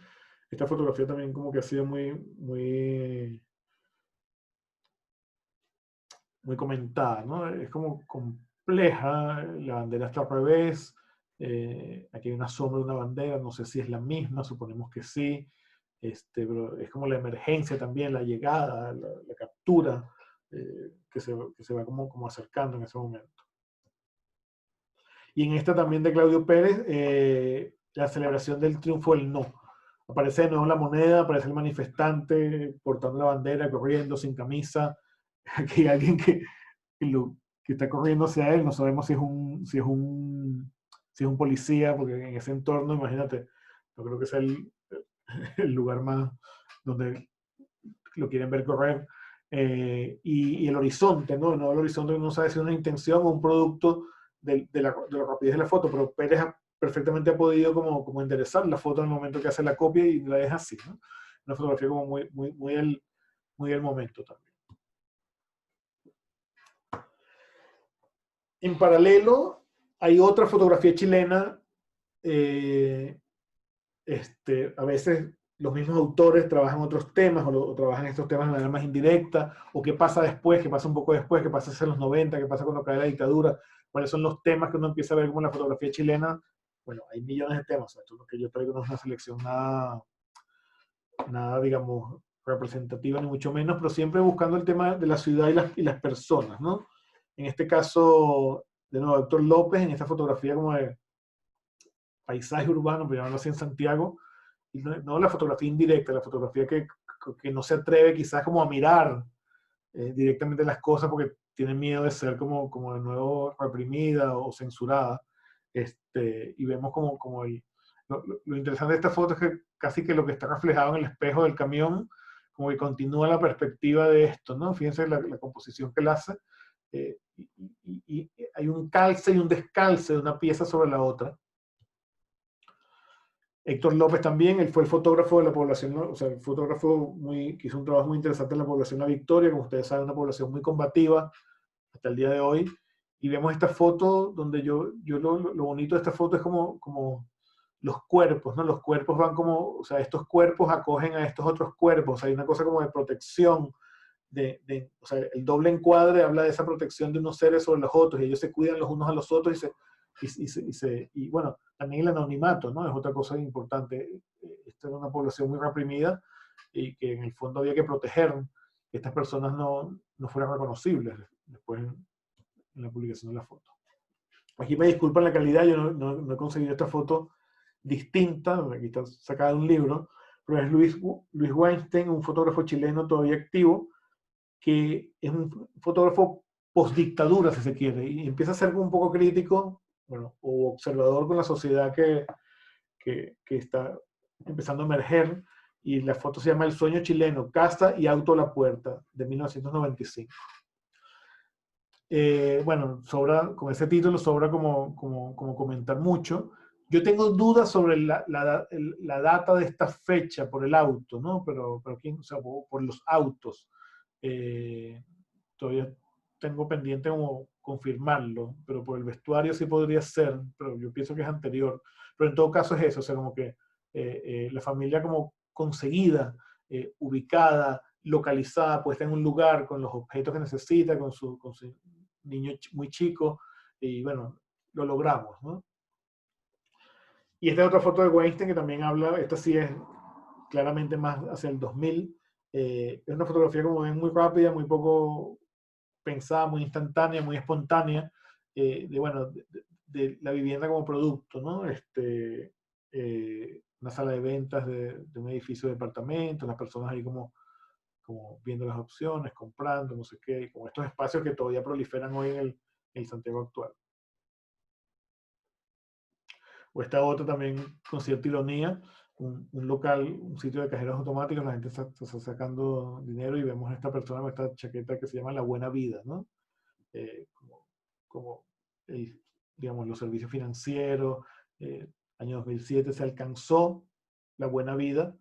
esta fotografía también como que ha sido muy comentada, ¿no? Es como compleja, la bandera está al revés, aquí hay una sombra de una bandera, no sé si es la misma, suponemos que sí, pero es como la emergencia también, la llegada, la captura, que se va como acercando en ese momento. Y en esta también de Claudio Pérez, la celebración del triunfo del no. Aparece de nuevo la moneda, aparece el manifestante portando la bandera, corriendo sin camisa. Aquí hay alguien que está corriendo hacia él, no sabemos si es un policía, porque en ese entorno, imagínate, no creo que sea el lugar más donde lo quieren ver correr. Y el horizonte, ¿no? El horizonte no sabe si es una intención o un producto de la rapidez de la foto, pero Pérez perfectamente ha podido como enderezar la foto en el momento que hace la copia y la deja así, ¿no? Una fotografía como muy del momento también. En paralelo, hay otra fotografía chilena, a veces los mismos autores trabajan otros temas o trabajan estos temas de manera más indirecta, o qué pasa después, qué pasa un poco después, qué pasa hacia los 90, qué pasa cuando cae la dictadura, cuáles son los temas que uno empieza a ver como en la fotografía chilena. Bueno, hay millones de temas, esto es lo que yo traigo, no es una selección nada, digamos, representativa ni mucho menos, pero siempre buscando el tema de la ciudad y las personas, ¿no? En este caso, de nuevo, Héctor López, en esta fotografía como de paisaje urbano, por llamarlo así, en Santiago, y no la fotografía indirecta, la fotografía que no se atreve quizás como a mirar directamente las cosas porque tiene miedo de ser como de nuevo reprimida o censurada. Y vemos como lo interesante de esta foto es que casi que lo que está reflejado en el espejo del camión, como que continúa la perspectiva de esto, ¿no? Fíjense la composición que él hace. Y hay un calce y un descalce de una pieza sobre la otra. Héctor López también, él fue el fotógrafo de la población, ¿no? O sea, el fotógrafo que hizo un trabajo muy interesante en la población La Victoria, como ustedes saben, una población muy combativa hasta el día de hoy. Y vemos esta foto donde lo bonito de esta foto es como los cuerpos, ¿no? Los cuerpos van o sea, estos cuerpos acogen a estos otros cuerpos. Hay una cosa como de protección, o sea, el doble encuadre habla de esa protección de unos seres sobre los otros, y ellos se cuidan los unos a los otros y bueno, también el anonimato, ¿no? Es otra cosa importante. Esta era una población muy reprimida y que en el fondo había que proteger que estas personas no fueran reconocibles después en la publicación de la foto. Aquí me disculpan la calidad, yo no he conseguido esta foto distinta, aquí está sacada de un libro, pero es Luis Weinstein, un fotógrafo chileno todavía activo, que es un fotógrafo post-dictadura, si se quiere, y empieza a ser un poco crítico, bueno, o observador con la sociedad que que está empezando a emerger, y la foto se llama El sueño chileno, Casa y auto a la puerta, de 1995. Bueno, sobra, con ese título sobra como comentar mucho. Yo tengo dudas sobre la data de esta fecha por el auto, ¿no? Pero ¿quién? O sea, por los autos. Todavía tengo pendiente como confirmarlo, pero por el vestuario sí podría ser, pero yo pienso que es anterior. Pero en todo caso es eso, o sea, como que la familia como conseguida, ubicada, localizada, puesta en un lugar con los objetos que necesita, con su niño muy chico, y bueno, lo logramos, ¿no? Y esta es otra foto de Weinstein que también habla, esta sí es claramente más hacia el 2000, es una fotografía como ven muy rápida, muy poco pensada, muy instantánea, muy espontánea, bueno, de la vivienda como producto, ¿no? Una sala de ventas de un edificio de departamentos, las personas ahí como viendo las opciones, comprando, no sé qué, como estos espacios que todavía proliferan hoy en el Santiago actual. O esta otra también con cierta ironía, un local, un sitio de cajeros automáticos, la gente está sacando dinero y vemos a esta persona con esta chaqueta que se llama La Buena Vida, ¿no? Como digamos, los servicios financieros, año 2007 se alcanzó la buena vida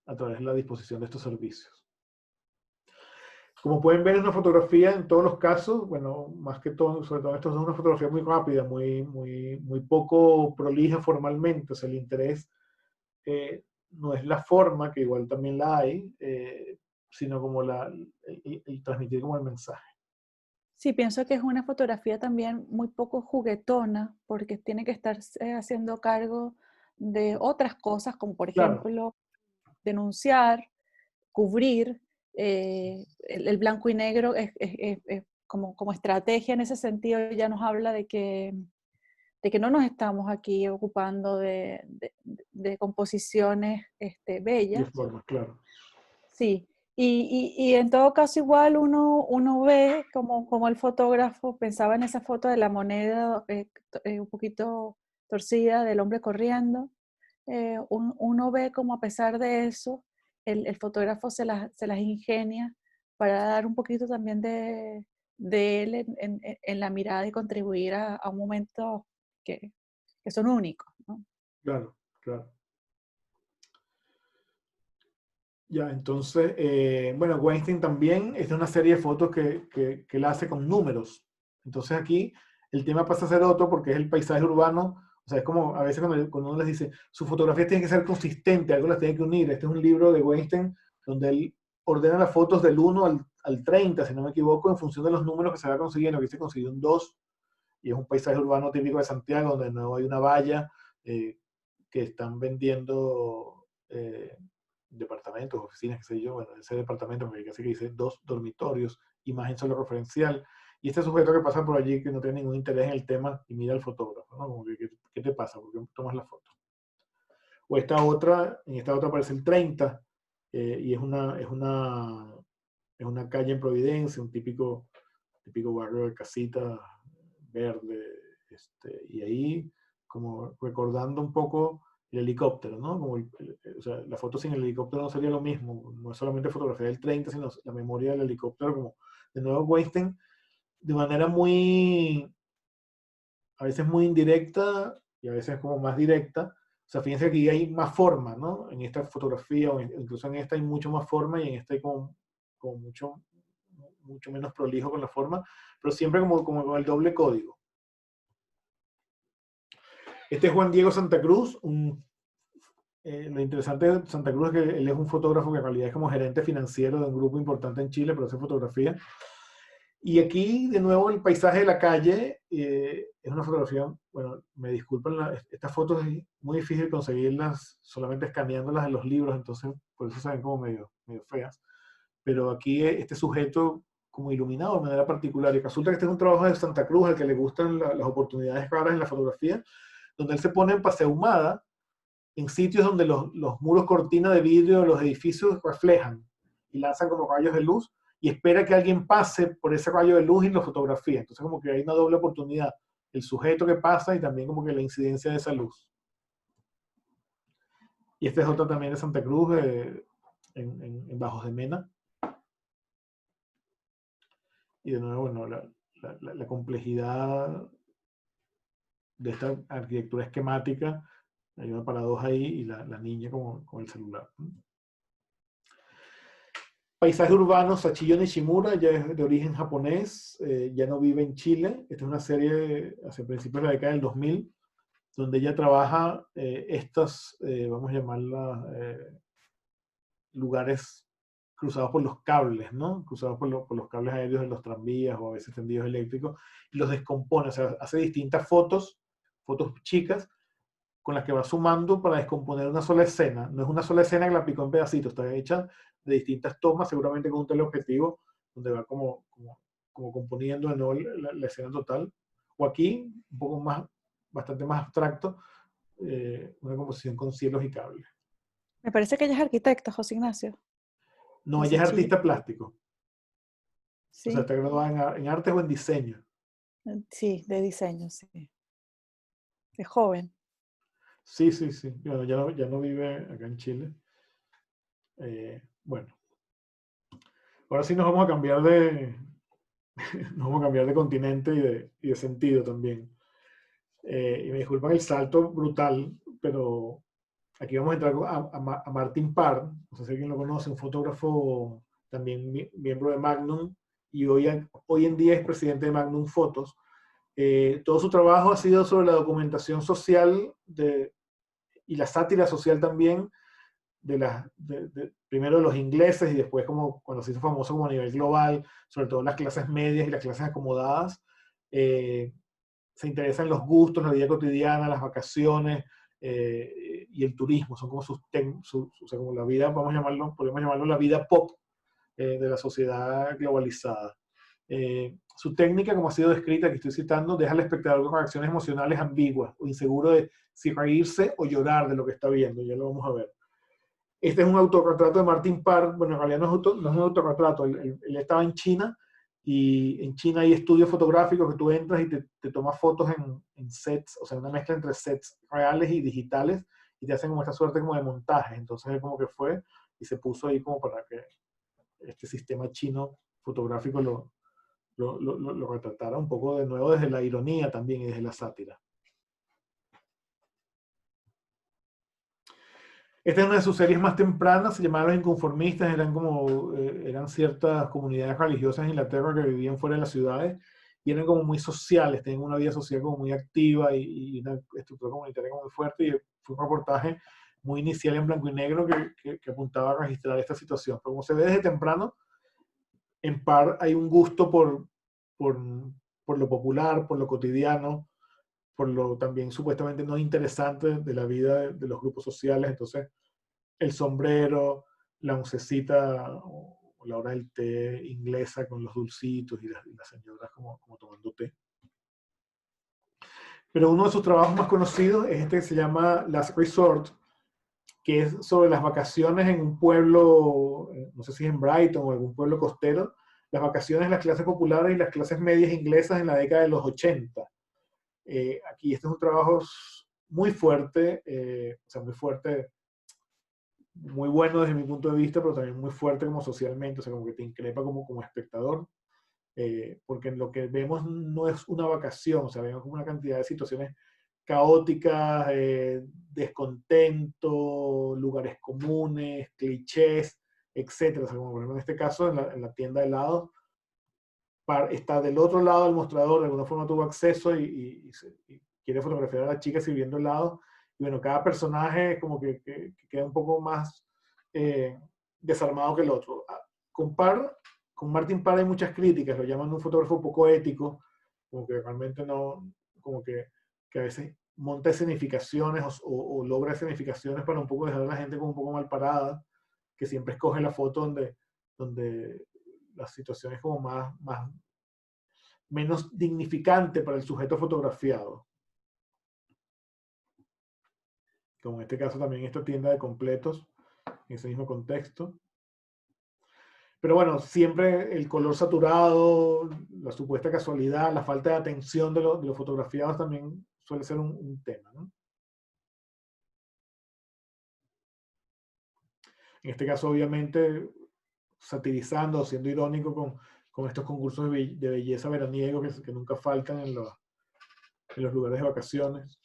a través de la disposición de estos servicios. Como pueden ver, es una fotografía en todos los casos, bueno, más que todo, sobre todo esto es una fotografía muy rápida, muy poco prolija formalmente, o sea, el interés no es la forma, que igual también la hay, sino como el transmitir como el mensaje. Sí, pienso que es una fotografía también muy poco juguetona, porque tiene que estar haciendo cargo de otras cosas, como por Claro. ejemplo, denunciar, cubrir. El blanco y negro es como estrategia en ese sentido, ya nos habla de que no nos estamos aquí ocupando de composiciones bellas. De formas, claro. Sí, y en todo caso igual uno ve como el fotógrafo pensaba en esa foto de la moneda un poquito torcida del hombre corriendo. Uno ve como a pesar de eso, el fotógrafo se las ingenia para dar un poquito también de él en la mirada y contribuir a un momento que son únicos, ¿no? Claro, claro. Ya, entonces, bueno, Weinstein también es de una serie de fotos que él hace con números. Entonces aquí el tema pasa a ser otro porque es el paisaje urbano. O sea, es como a veces cuando uno les dice, su fotografía tiene que ser consistente, algo las tiene que unir. Este es un libro de Weinstein donde él ordena las fotos del 1 al 30, si no me equivoco, en función de los números que se va consiguiendo. Aquí se consiguió un 2 y es un paisaje urbano típico de Santiago donde no hay una valla, que están vendiendo departamentos, oficinas, qué sé yo, bueno, ese departamento, porque casi que dice 2 dormitorios, imagen solo referencial, y este sujeto que pasa por allí que no tiene ningún interés en el tema y mira al fotógrafo, ¿no? Como que, ¿qué te pasa? ¿Por qué tomas la foto? O esta otra, en esta otra aparece el 30, y es una calle en Providencia, un típico barrio de casita verde, y ahí como recordando un poco el helicóptero, ¿no? Como o sea, la foto sin el helicóptero no sería lo mismo, no es solamente fotografía del 30, sino la memoria del helicóptero, como de nuevo Weinstein, de manera a veces muy indirecta y a veces como más directa. O sea, fíjense que aquí hay más forma, ¿no? En esta fotografía, o incluso en esta hay mucho más forma y en esta hay como mucho menos prolijo con la forma, pero siempre como con el doble código. Este es Juan Diego Santa Cruz. Lo interesante de Santa Cruz es que él es un fotógrafo que en realidad es como gerente financiero de un grupo importante en Chile, pero hace fotografía. Y aquí, de nuevo, el paisaje de la calle es una fotografía, bueno, me disculpan, estas fotos es muy difícil conseguirlas solamente escaneándolas en los libros, entonces por eso se ven como medio feas. Pero aquí este sujeto como iluminado de manera particular. Y resulta que este es un trabajo de Santa Cruz al que le gustan las oportunidades raras en la fotografía, donde él se pone en paseahumada en sitios donde los muros cortina de vidrio de los edificios reflejan y lanzan como rayos de luz y espera que alguien pase por ese rayo de luz y lo fotografía. Entonces como que hay una doble oportunidad, el sujeto que pasa y también como que la incidencia de esa luz. Y esta es otra también de Santa Cruz, en Bajos de Mena. Y de nuevo, bueno, la complejidad de esta arquitectura esquemática, hay una paradoja ahí, y la niña con el celular. Paisaje urbano, Sachio Nishimura, ya es de origen japonés, ya no vive en Chile. Esta es una serie hacia principios de la década del 2000, donde ella trabaja estas, vamos a llamarlas, lugares cruzados por los cables, ¿no? Cruzados por los cables aéreos de los tranvías o a veces tendidos eléctricos, y los descompone, o sea, hace distintas fotos chicas, con las que va sumando para descomponer una sola escena. No es una sola escena que la picó en pedacitos, está hecha de distintas tomas, seguramente con un teleobjetivo, donde va como componiendo de nuevo la escena total. O aquí, un poco más, bastante más abstracto, una composición con cielos y cables. Me parece que ella es arquitecta, José Ignacio. No, De ella es Sachillo. artista plástico. Sí, O sea, está graduada en artes o en diseño. sí, de diseño, sí. Es joven. Sí. Bueno, ya no vive acá en Chile. Bueno. Ahora sí nos vamos a cambiar de continente y de sentido también. Y me disculpan el salto brutal, pero aquí vamos a entrar a Martin Parr, no sé si alguien lo conoce, un fotógrafo también miembro de Magnum, y hoy en día es presidente de Magnum Photos. Todo su trabajo ha sido sobre la documentación social y la sátira social también, primero de los ingleses y después como cuando se hizo famoso como a nivel global, sobre todo las clases medias y las clases acomodadas. Se interesa en los gustos, la vida cotidiana, las vacaciones y el turismo. Son como o sea, como la vida, podemos llamarlo la vida pop de la sociedad globalizada. Su técnica, como ha sido descrita, que estoy citando, deja al espectador con reacciones emocionales ambiguas o inseguro de si reírse o llorar de lo que está viendo. Ya lo vamos a ver. Este es un autorretrato de Martin Parr. Bueno, en realidad no es un autorretrato. Él estaba en China, y en China hay estudios fotográficos que tú entras y te tomas fotos en sets, o sea, una mezcla entre sets reales y digitales, y te hacen como esta suerte como de montaje. Entonces él como que fue y se puso ahí como para que este sistema chino fotográfico lo retratara un poco de nuevo desde la ironía también y desde la sátira. Esta es una de sus series más tempranas, se llamaba Los Inconformistas, eran ciertas comunidades religiosas en Inglaterra que vivían fuera de las ciudades y eran como muy sociales, tenían una vida social como muy activa y una estructura comunitaria como muy fuerte, y fue un reportaje muy inicial en blanco y negro que apuntaba a registrar esta situación. Pero como se ve desde temprano, en Parr hay un gusto por lo popular, por lo cotidiano, por lo también supuestamente no interesante de la vida de los grupos sociales. Entonces, el sombrero, la oncecita o la hora del té inglesa con los dulcitos y las señoras como tomando té. Pero uno de sus trabajos más conocidos es este que se llama Last Resort, que es sobre las vacaciones en un pueblo, no sé si es en Brighton o algún pueblo costero, las vacaciones de las clases populares y las clases medias inglesas en la década de los 80. Aquí este es un trabajo muy fuerte, o sea, muy fuerte, muy bueno desde mi punto de vista, pero también muy fuerte como socialmente, o sea, como que te increpa como espectador, porque lo que vemos no es una vacación, o sea, vemos como una cantidad de situaciones caóticas, descontento, lugares comunes, clichés, etcétera. O sea, como por ejemplo en este caso, en la tienda de helados, está del otro lado del mostrador, de alguna forma tuvo acceso y quiere fotografiar a la chica sirviendo helado. Y bueno, cada personaje es como que queda un poco más desarmado que el otro. Con Martin Parr hay muchas críticas, lo llaman un fotógrafo poco ético, como que realmente no, como que a veces monta escenificaciones o logra escenificaciones para un poco dejar a la gente como un poco mal parada, que siempre escoge la foto donde la situación es como menos dignificante para el sujeto fotografiado. Como en este caso también esta tienda de completos, en ese mismo contexto. Pero bueno, siempre el color saturado, la supuesta casualidad, la falta de atención de los fotografiados también suele ser un tema, ¿no? En este caso, obviamente, satirizando o siendo irónico con estos concursos de belleza veraniego que nunca faltan en los lugares de vacaciones.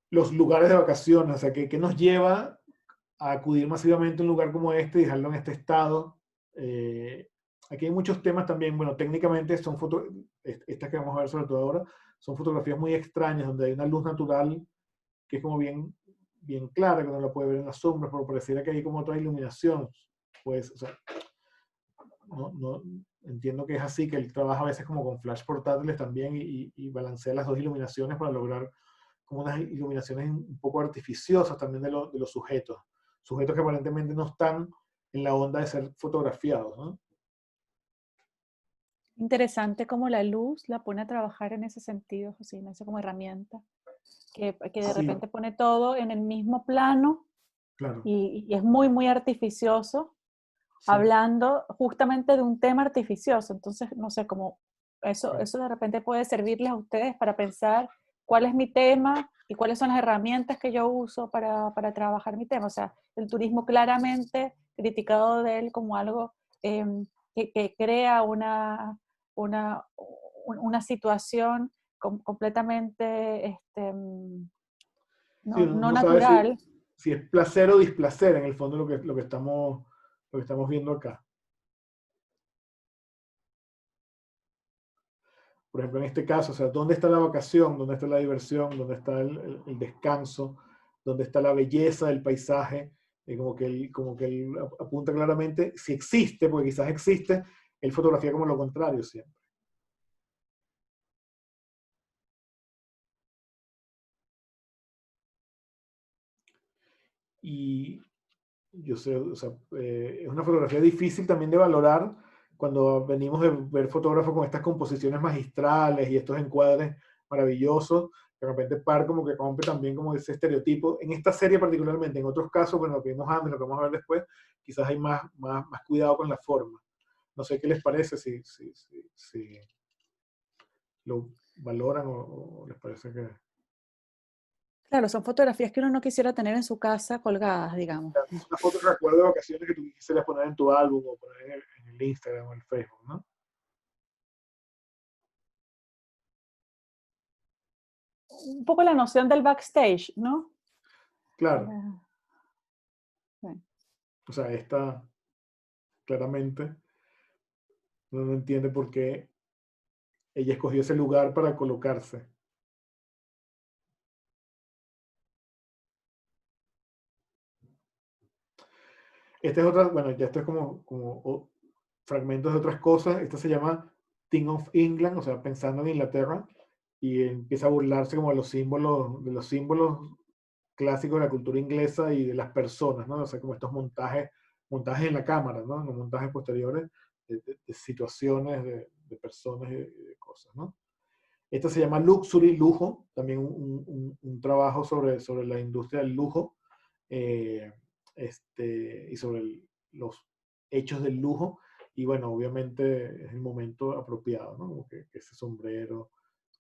Los lugares de vacaciones, o sea, ¿qué nos lleva a acudir masivamente a un lugar como este y dejarlo en este estado? Aquí hay muchos temas también, bueno, técnicamente son estas que vamos a ver sobre todo ahora, son fotografías muy extrañas, donde hay una luz natural que es como bien clara, que uno la puede ver en las sombras, pero pareciera que hay como otra iluminación. Pues, o sea, no, entiendo que es así, que él trabaja a veces como con flash portátiles también y balancea las dos iluminaciones para lograr como unas iluminaciones un poco artificiosas también de los sujetos. Sujetos que aparentemente no están en la onda de ser fotografiados, ¿no? Interesante cómo la luz la pone a trabajar en ese sentido, Josina, eso como herramienta, que de Sí, repente pone todo en el mismo plano claro. y es muy, muy artificioso, Sí, hablando justamente de un tema artificioso. Entonces, no sé, como eso, claro. eso de repente puede servirles a ustedes para pensar cuál es mi tema y cuáles son las herramientas que yo uso para trabajar mi tema. O sea, el turismo claramente criticado de él como algo que crea una situación completamente Sí, no no sabe natural. si es placer o displacer en el fondo lo que estamos viendo acá. Por ejemplo, en este caso, o sea, ¿dónde está la vacación? ¿Dónde está la diversión? ¿Dónde está el descanso? ¿Dónde está la belleza del paisaje? Como que él apunta claramente, si existe, porque quizás existe, él fotografía como lo contrario siempre. Y yo sé, o sea, es una fotografía difícil también de valorar cuando venimos de ver fotógrafos con estas composiciones magistrales y estos encuadres maravillosos. De repente Par como que rompe también como ese estereotipo. En esta serie particularmente, en otros casos, bueno, lo que vimos antes, lo que vamos a ver después, quizás hay más cuidado con la forma. No sé qué les parece, si lo valoran o les parece que... Claro, son fotografías que uno no quisiera tener en su casa colgadas, digamos. Una foto de recuerdo de vacaciones que tú quisieras poner en tu álbum o poner en el Instagram o en el Facebook, ¿no? Un poco la noción del backstage, ¿no? Claro. Para- sí. O sea, esta claramente uno no entiende por qué ella escogió ese lugar para colocarse. Esta es otra, bueno, ya esto es como fragmentos de otras cosas. Esta se llama Thing of England, o sea, pensando en Inglaterra, y empieza a burlarse como de los símbolos clásicos de la cultura inglesa y de las personas, ¿no? O sea, como estos montajes en la cámara, ¿no? Los montajes posteriores de situaciones, de personas y de cosas, ¿no? Esta se llama Luxury, lujo, también un trabajo sobre la industria del lujo eh, y sobre los hechos del lujo. Y bueno, obviamente es el momento apropiado, ¿no? Como que ese sombrero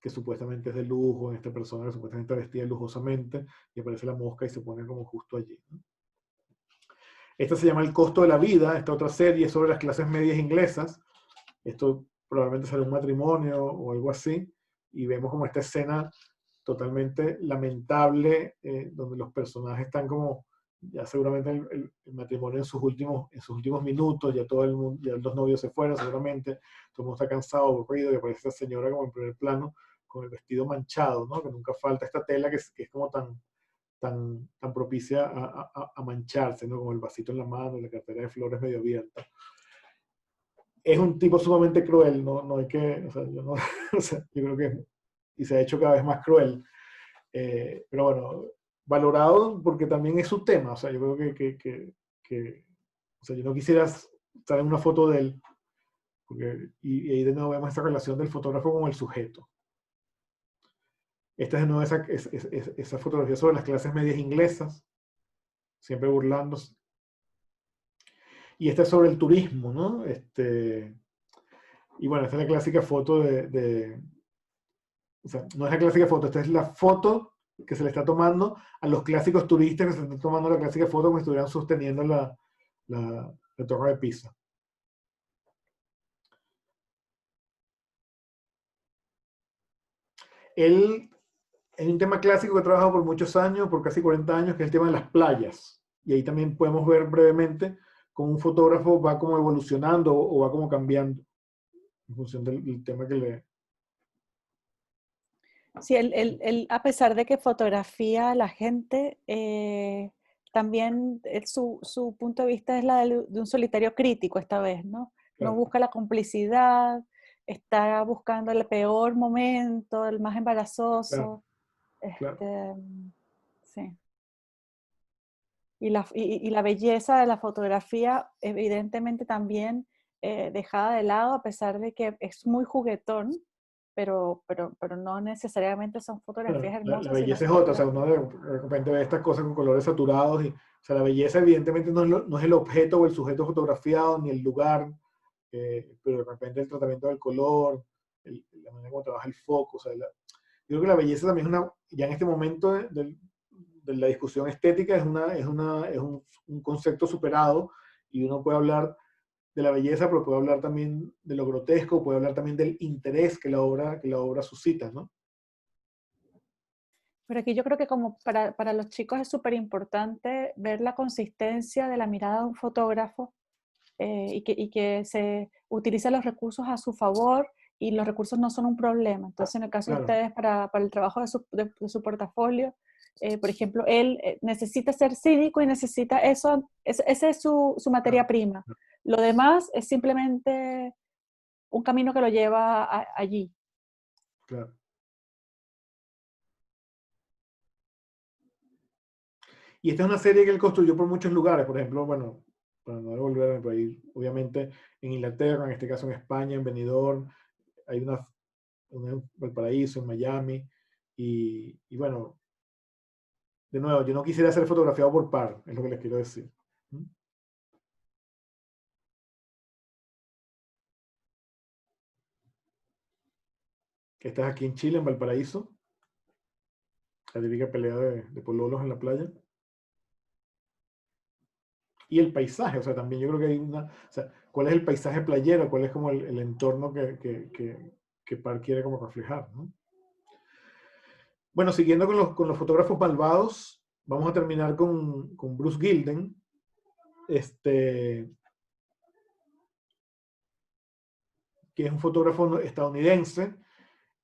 que supuestamente es de lujo, en esta persona que supuestamente está vestida lujosamente, y aparece la mosca y se pone como justo allí, ¿no? Esta se llama El costo de la vida, esta otra serie sobre las clases medias inglesas. Esto probablemente será un matrimonio o algo así, y vemos como esta escena totalmente lamentable, donde los personajes están como, ya seguramente el matrimonio en sus últimos minutos, ya todo el mundo, ya los novios se fueron seguramente, todo el mundo está cansado, aburrido, y aparece esta señora como en primer plano, con el vestido manchado, ¿no? Que nunca falta esta tela que es como tan propicia a mancharse, ¿no? Con el vasito en la mano y la cartera de flores medio abierta. Es un tipo sumamente cruel, no hay que, o sea, yo no, o sea, yo creo que, y se ha hecho cada vez más cruel, pero bueno, valorado porque también es su tema, o sea, yo creo o sea, yo no quisiera estar en una foto de él, y ahí de nuevo vemos esta relación del fotógrafo con el sujeto. Esta es de nuevo esa fotografía sobre las clases medias inglesas, siempre burlándose. Y esta es sobre el turismo, ¿no? Y bueno, esta es la clásica foto o sea, no es la clásica foto, esta es la foto que se le está tomando a los clásicos turistas que se están tomando la clásica foto como si estuvieran sosteniendo la Torre de Pisa. Él es un tema clásico que ha trabajado por muchos años, por casi 40 años, que es el tema de las playas. Y ahí también podemos ver brevemente cómo un fotógrafo va como evolucionando o va como cambiando en función del tema que le... Sí, a pesar de que fotografía a la gente, también su punto de vista es la de un solitario crítico esta vez, ¿no? Claro. No busca la complicidad, está buscando el peor momento, el más embarazoso. Claro. Sí. Y la belleza de la fotografía, evidentemente también dejada de lado, a pesar de que es muy juguetón, pero no necesariamente son fotografías Bueno, la hermosas, sino belleza es son otra, o sea, uno de repente ve estas cosas con colores saturados, y, o sea, la belleza evidentemente no es el objeto o el sujeto fotografiado, ni el lugar, pero de repente el tratamiento del color, la manera como trabaja el foco, o sea, yo creo que la belleza también es ya en este momento de la discusión estética es un concepto superado, y uno puede hablar de la belleza, pero puede hablar también de lo grotesco, puede hablar también del interés que la obra suscita, ¿no? Pero aquí yo creo que como para los chicos es súper importante ver la consistencia de la mirada de un fotógrafo y que se utilicen los recursos a su favor y los recursos no son un problema. Entonces, en el caso de Claro. ustedes, para el trabajo de su portafolio, por ejemplo, él necesita ser cínico y necesita eso, esa es su materia prima. Lo demás es simplemente un camino que lo lleva allí. Claro. Y esta es una serie que él construyó por muchos lugares, por ejemplo, bueno, para no devolverme por ahí, obviamente en Inglaterra, en este caso en España, en Benidorm, hay una en Valparaíso, en Miami, y bueno, de nuevo, yo no quisiera ser fotografiado por par, es lo que les quiero decir. Que estás aquí en Chile, en Valparaíso, la típica pelea de pololos en la playa. Y el paisaje, o sea, también yo creo que hay o sea, ¿cuál es el paisaje playero? ¿Cuál es como el entorno que Parr quiere como reflejar, ¿no? Bueno, siguiendo con los fotógrafos malvados, vamos a terminar con Bruce Gilden, que es un fotógrafo estadounidense,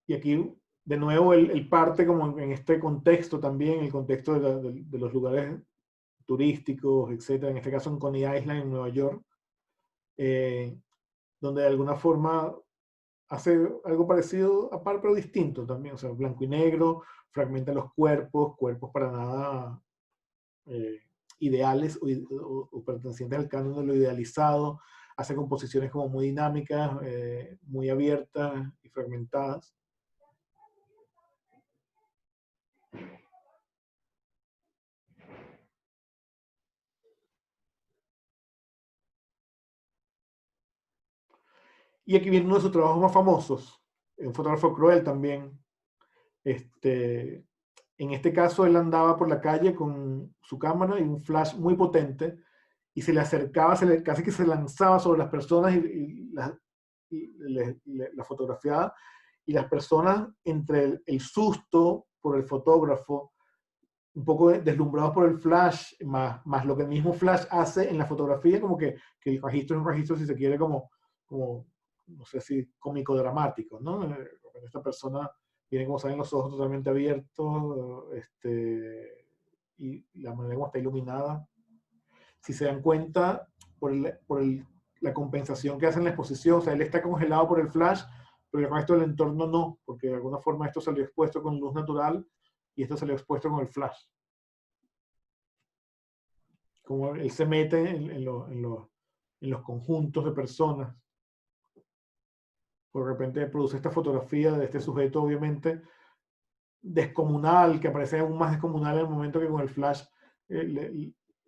y aquí de nuevo él parte como en este contexto también, el contexto de los lugares turísticos, etcétera, en este caso en Coney Island, en Nueva York, donde de alguna forma hace algo parecido a Parr, pero distinto también, o sea, blanco y negro, fragmenta los cuerpos para nada ideales o pertenecientes al canon de lo idealizado, hace composiciones como muy dinámicas, muy abiertas y fragmentadas. Y aquí viene uno de sus trabajos más famosos, un fotógrafo cruel también. En este caso, él andaba por la calle con su cámara y un flash muy potente, y se le acercaba, casi que se lanzaba sobre las personas y la fotografiaba, y las personas, entre el susto por el fotógrafo, un poco deslumbrados por el flash, más lo que el mismo flash hace en la fotografía, como que el registro es un registro, si se quiere, como no sé si cómico-dramático, ¿no? Esta persona tiene, como saben, los ojos totalmente abiertos, y la manera como está iluminada. Si se dan cuenta, la compensación que hace en la exposición, o sea, él está congelado por el flash, pero el resto del entorno no, porque de alguna forma esto salió expuesto con luz natural y esto salió expuesto con el flash. Como él se mete en los conjuntos de personas. De repente produce esta fotografía de este sujeto, obviamente, descomunal, que aparece aún más descomunal en el momento que con el flash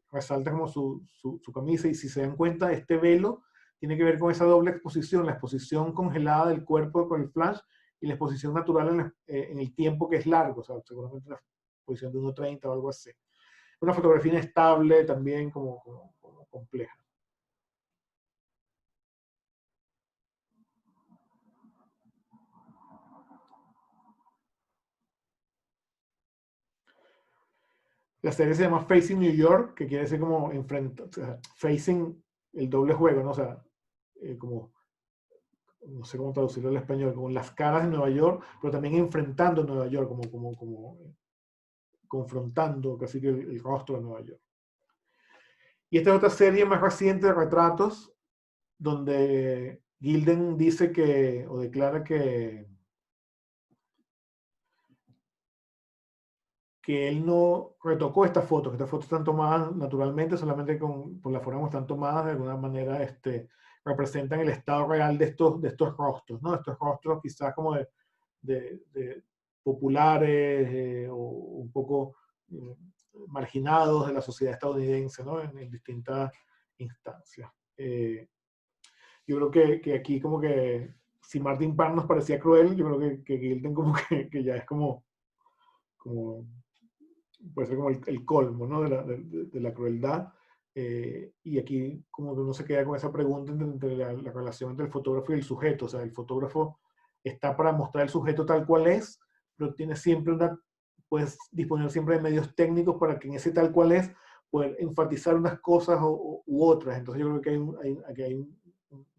resalta como su camisa. Y si se dan cuenta, este velo tiene que ver con esa doble exposición, la exposición congelada del cuerpo con el flash y la exposición natural en el tiempo, que es largo. O sea, seguramente posición de 1.30 o algo así. Una fotografía inestable también como compleja. La serie se llama Facing New York, que quiere decir como enfrentar, o sea, facing el doble juego, ¿no? O sea, como, no sé cómo traducirlo al español, como las caras de Nueva York, pero también enfrentando Nueva York, como confrontando casi que el rostro de Nueva York. Y esta es otra serie más reciente de retratos, donde Gilden dice que, o declara que él no retocó estas fotos, que estas fotos están tomadas naturalmente, solamente por la forma como están tomadas, de alguna manera representan el estado real de estos rostros, ¿no? Estos rostros quizás como de populares o un poco marginados de la sociedad estadounidense, ¿no? En distintas instancias. Yo creo que aquí como que, si Martin Parr nos parecía cruel, yo creo que Gilden como que ya es como puede ser como el colmo, ¿no? de la crueldad. Y aquí como que uno se queda con esa pregunta entre la relación entre el fotógrafo y el sujeto. O sea, el fotógrafo está para mostrar el sujeto tal cual es, pero tiene siempre puedes disponer siempre de medios técnicos para que en ese tal cual es, poder enfatizar unas cosas u otras. Entonces yo creo que aquí hay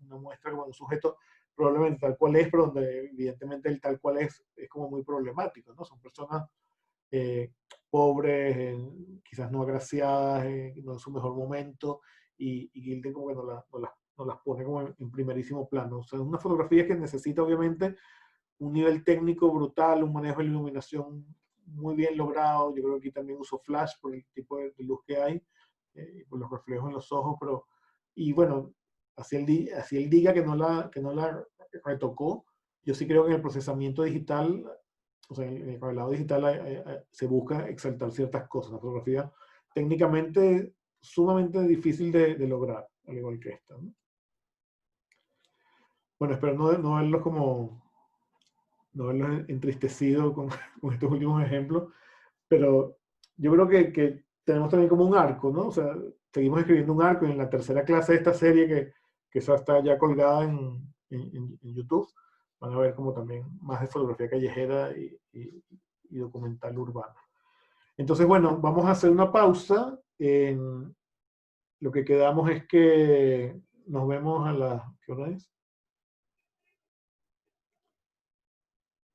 una muestra como un sujeto probablemente tal cual es, pero donde evidentemente el tal cual es como muy problemático, ¿no? Son personas pobres, quizás no agraciadas, no en su mejor momento, y Gilden como que no las pone como en primerísimo plano. O sea, es una fotografía que necesita obviamente un nivel técnico brutal, un manejo de iluminación muy bien logrado. Yo creo que aquí también uso flash por el tipo de luz que hay, por los reflejos en los ojos, pero, y bueno, así él diga que no la retocó, yo sí creo que en el procesamiento digital, o sea, en el revelado digital se busca exaltar ciertas cosas. La fotografía técnicamente sumamente difícil de lograr, al igual que esta, ¿no? Bueno, espero no verlos entristecidos con estos últimos ejemplos, pero yo creo que tenemos también como un arco, ¿no? O sea, seguimos escribiendo un arco, y en la tercera clase de esta serie, que esa está ya colgada en YouTube, van a ver como también más de fotografía callejera y documental urbano. Entonces, bueno, vamos a hacer una pausa. Lo que quedamos es que nos vemos ¿qué hora es?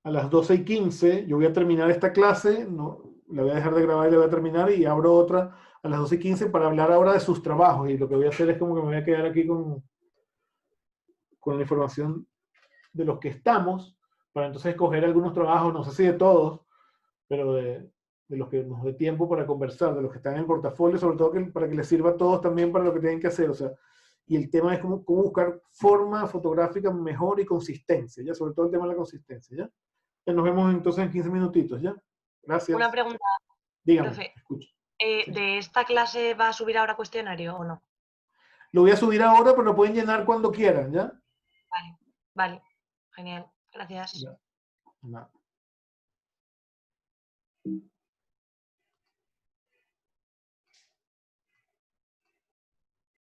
A las 12:15. Yo voy a terminar esta clase, no, la voy a dejar de grabar y la voy a terminar, y abro otra a las 12:15 para hablar ahora de sus trabajos. Y lo que voy a hacer es como que me voy a quedar aquí con la información de los que estamos, para entonces escoger algunos trabajos, no sé si de todos, pero de los que nos dé tiempo para conversar, de los que están en el portafolio, sobre todo para que les sirva a todos también para lo que tienen que hacer. O sea, y el tema es cómo buscar forma fotográfica mejor y consistencia, ¿ya? Sobre todo el tema de la consistencia, ¿ya? Ya nos vemos entonces en 15 minutitos, ¿ya? Gracias. Una pregunta, Dígame, profe. escucho. Sí. ¿De esta clase va a subir ahora cuestionario o no? Lo voy a subir ahora, pero lo pueden llenar cuando quieran, ¿ya? Vale, genial, gracias. Ya. Nada.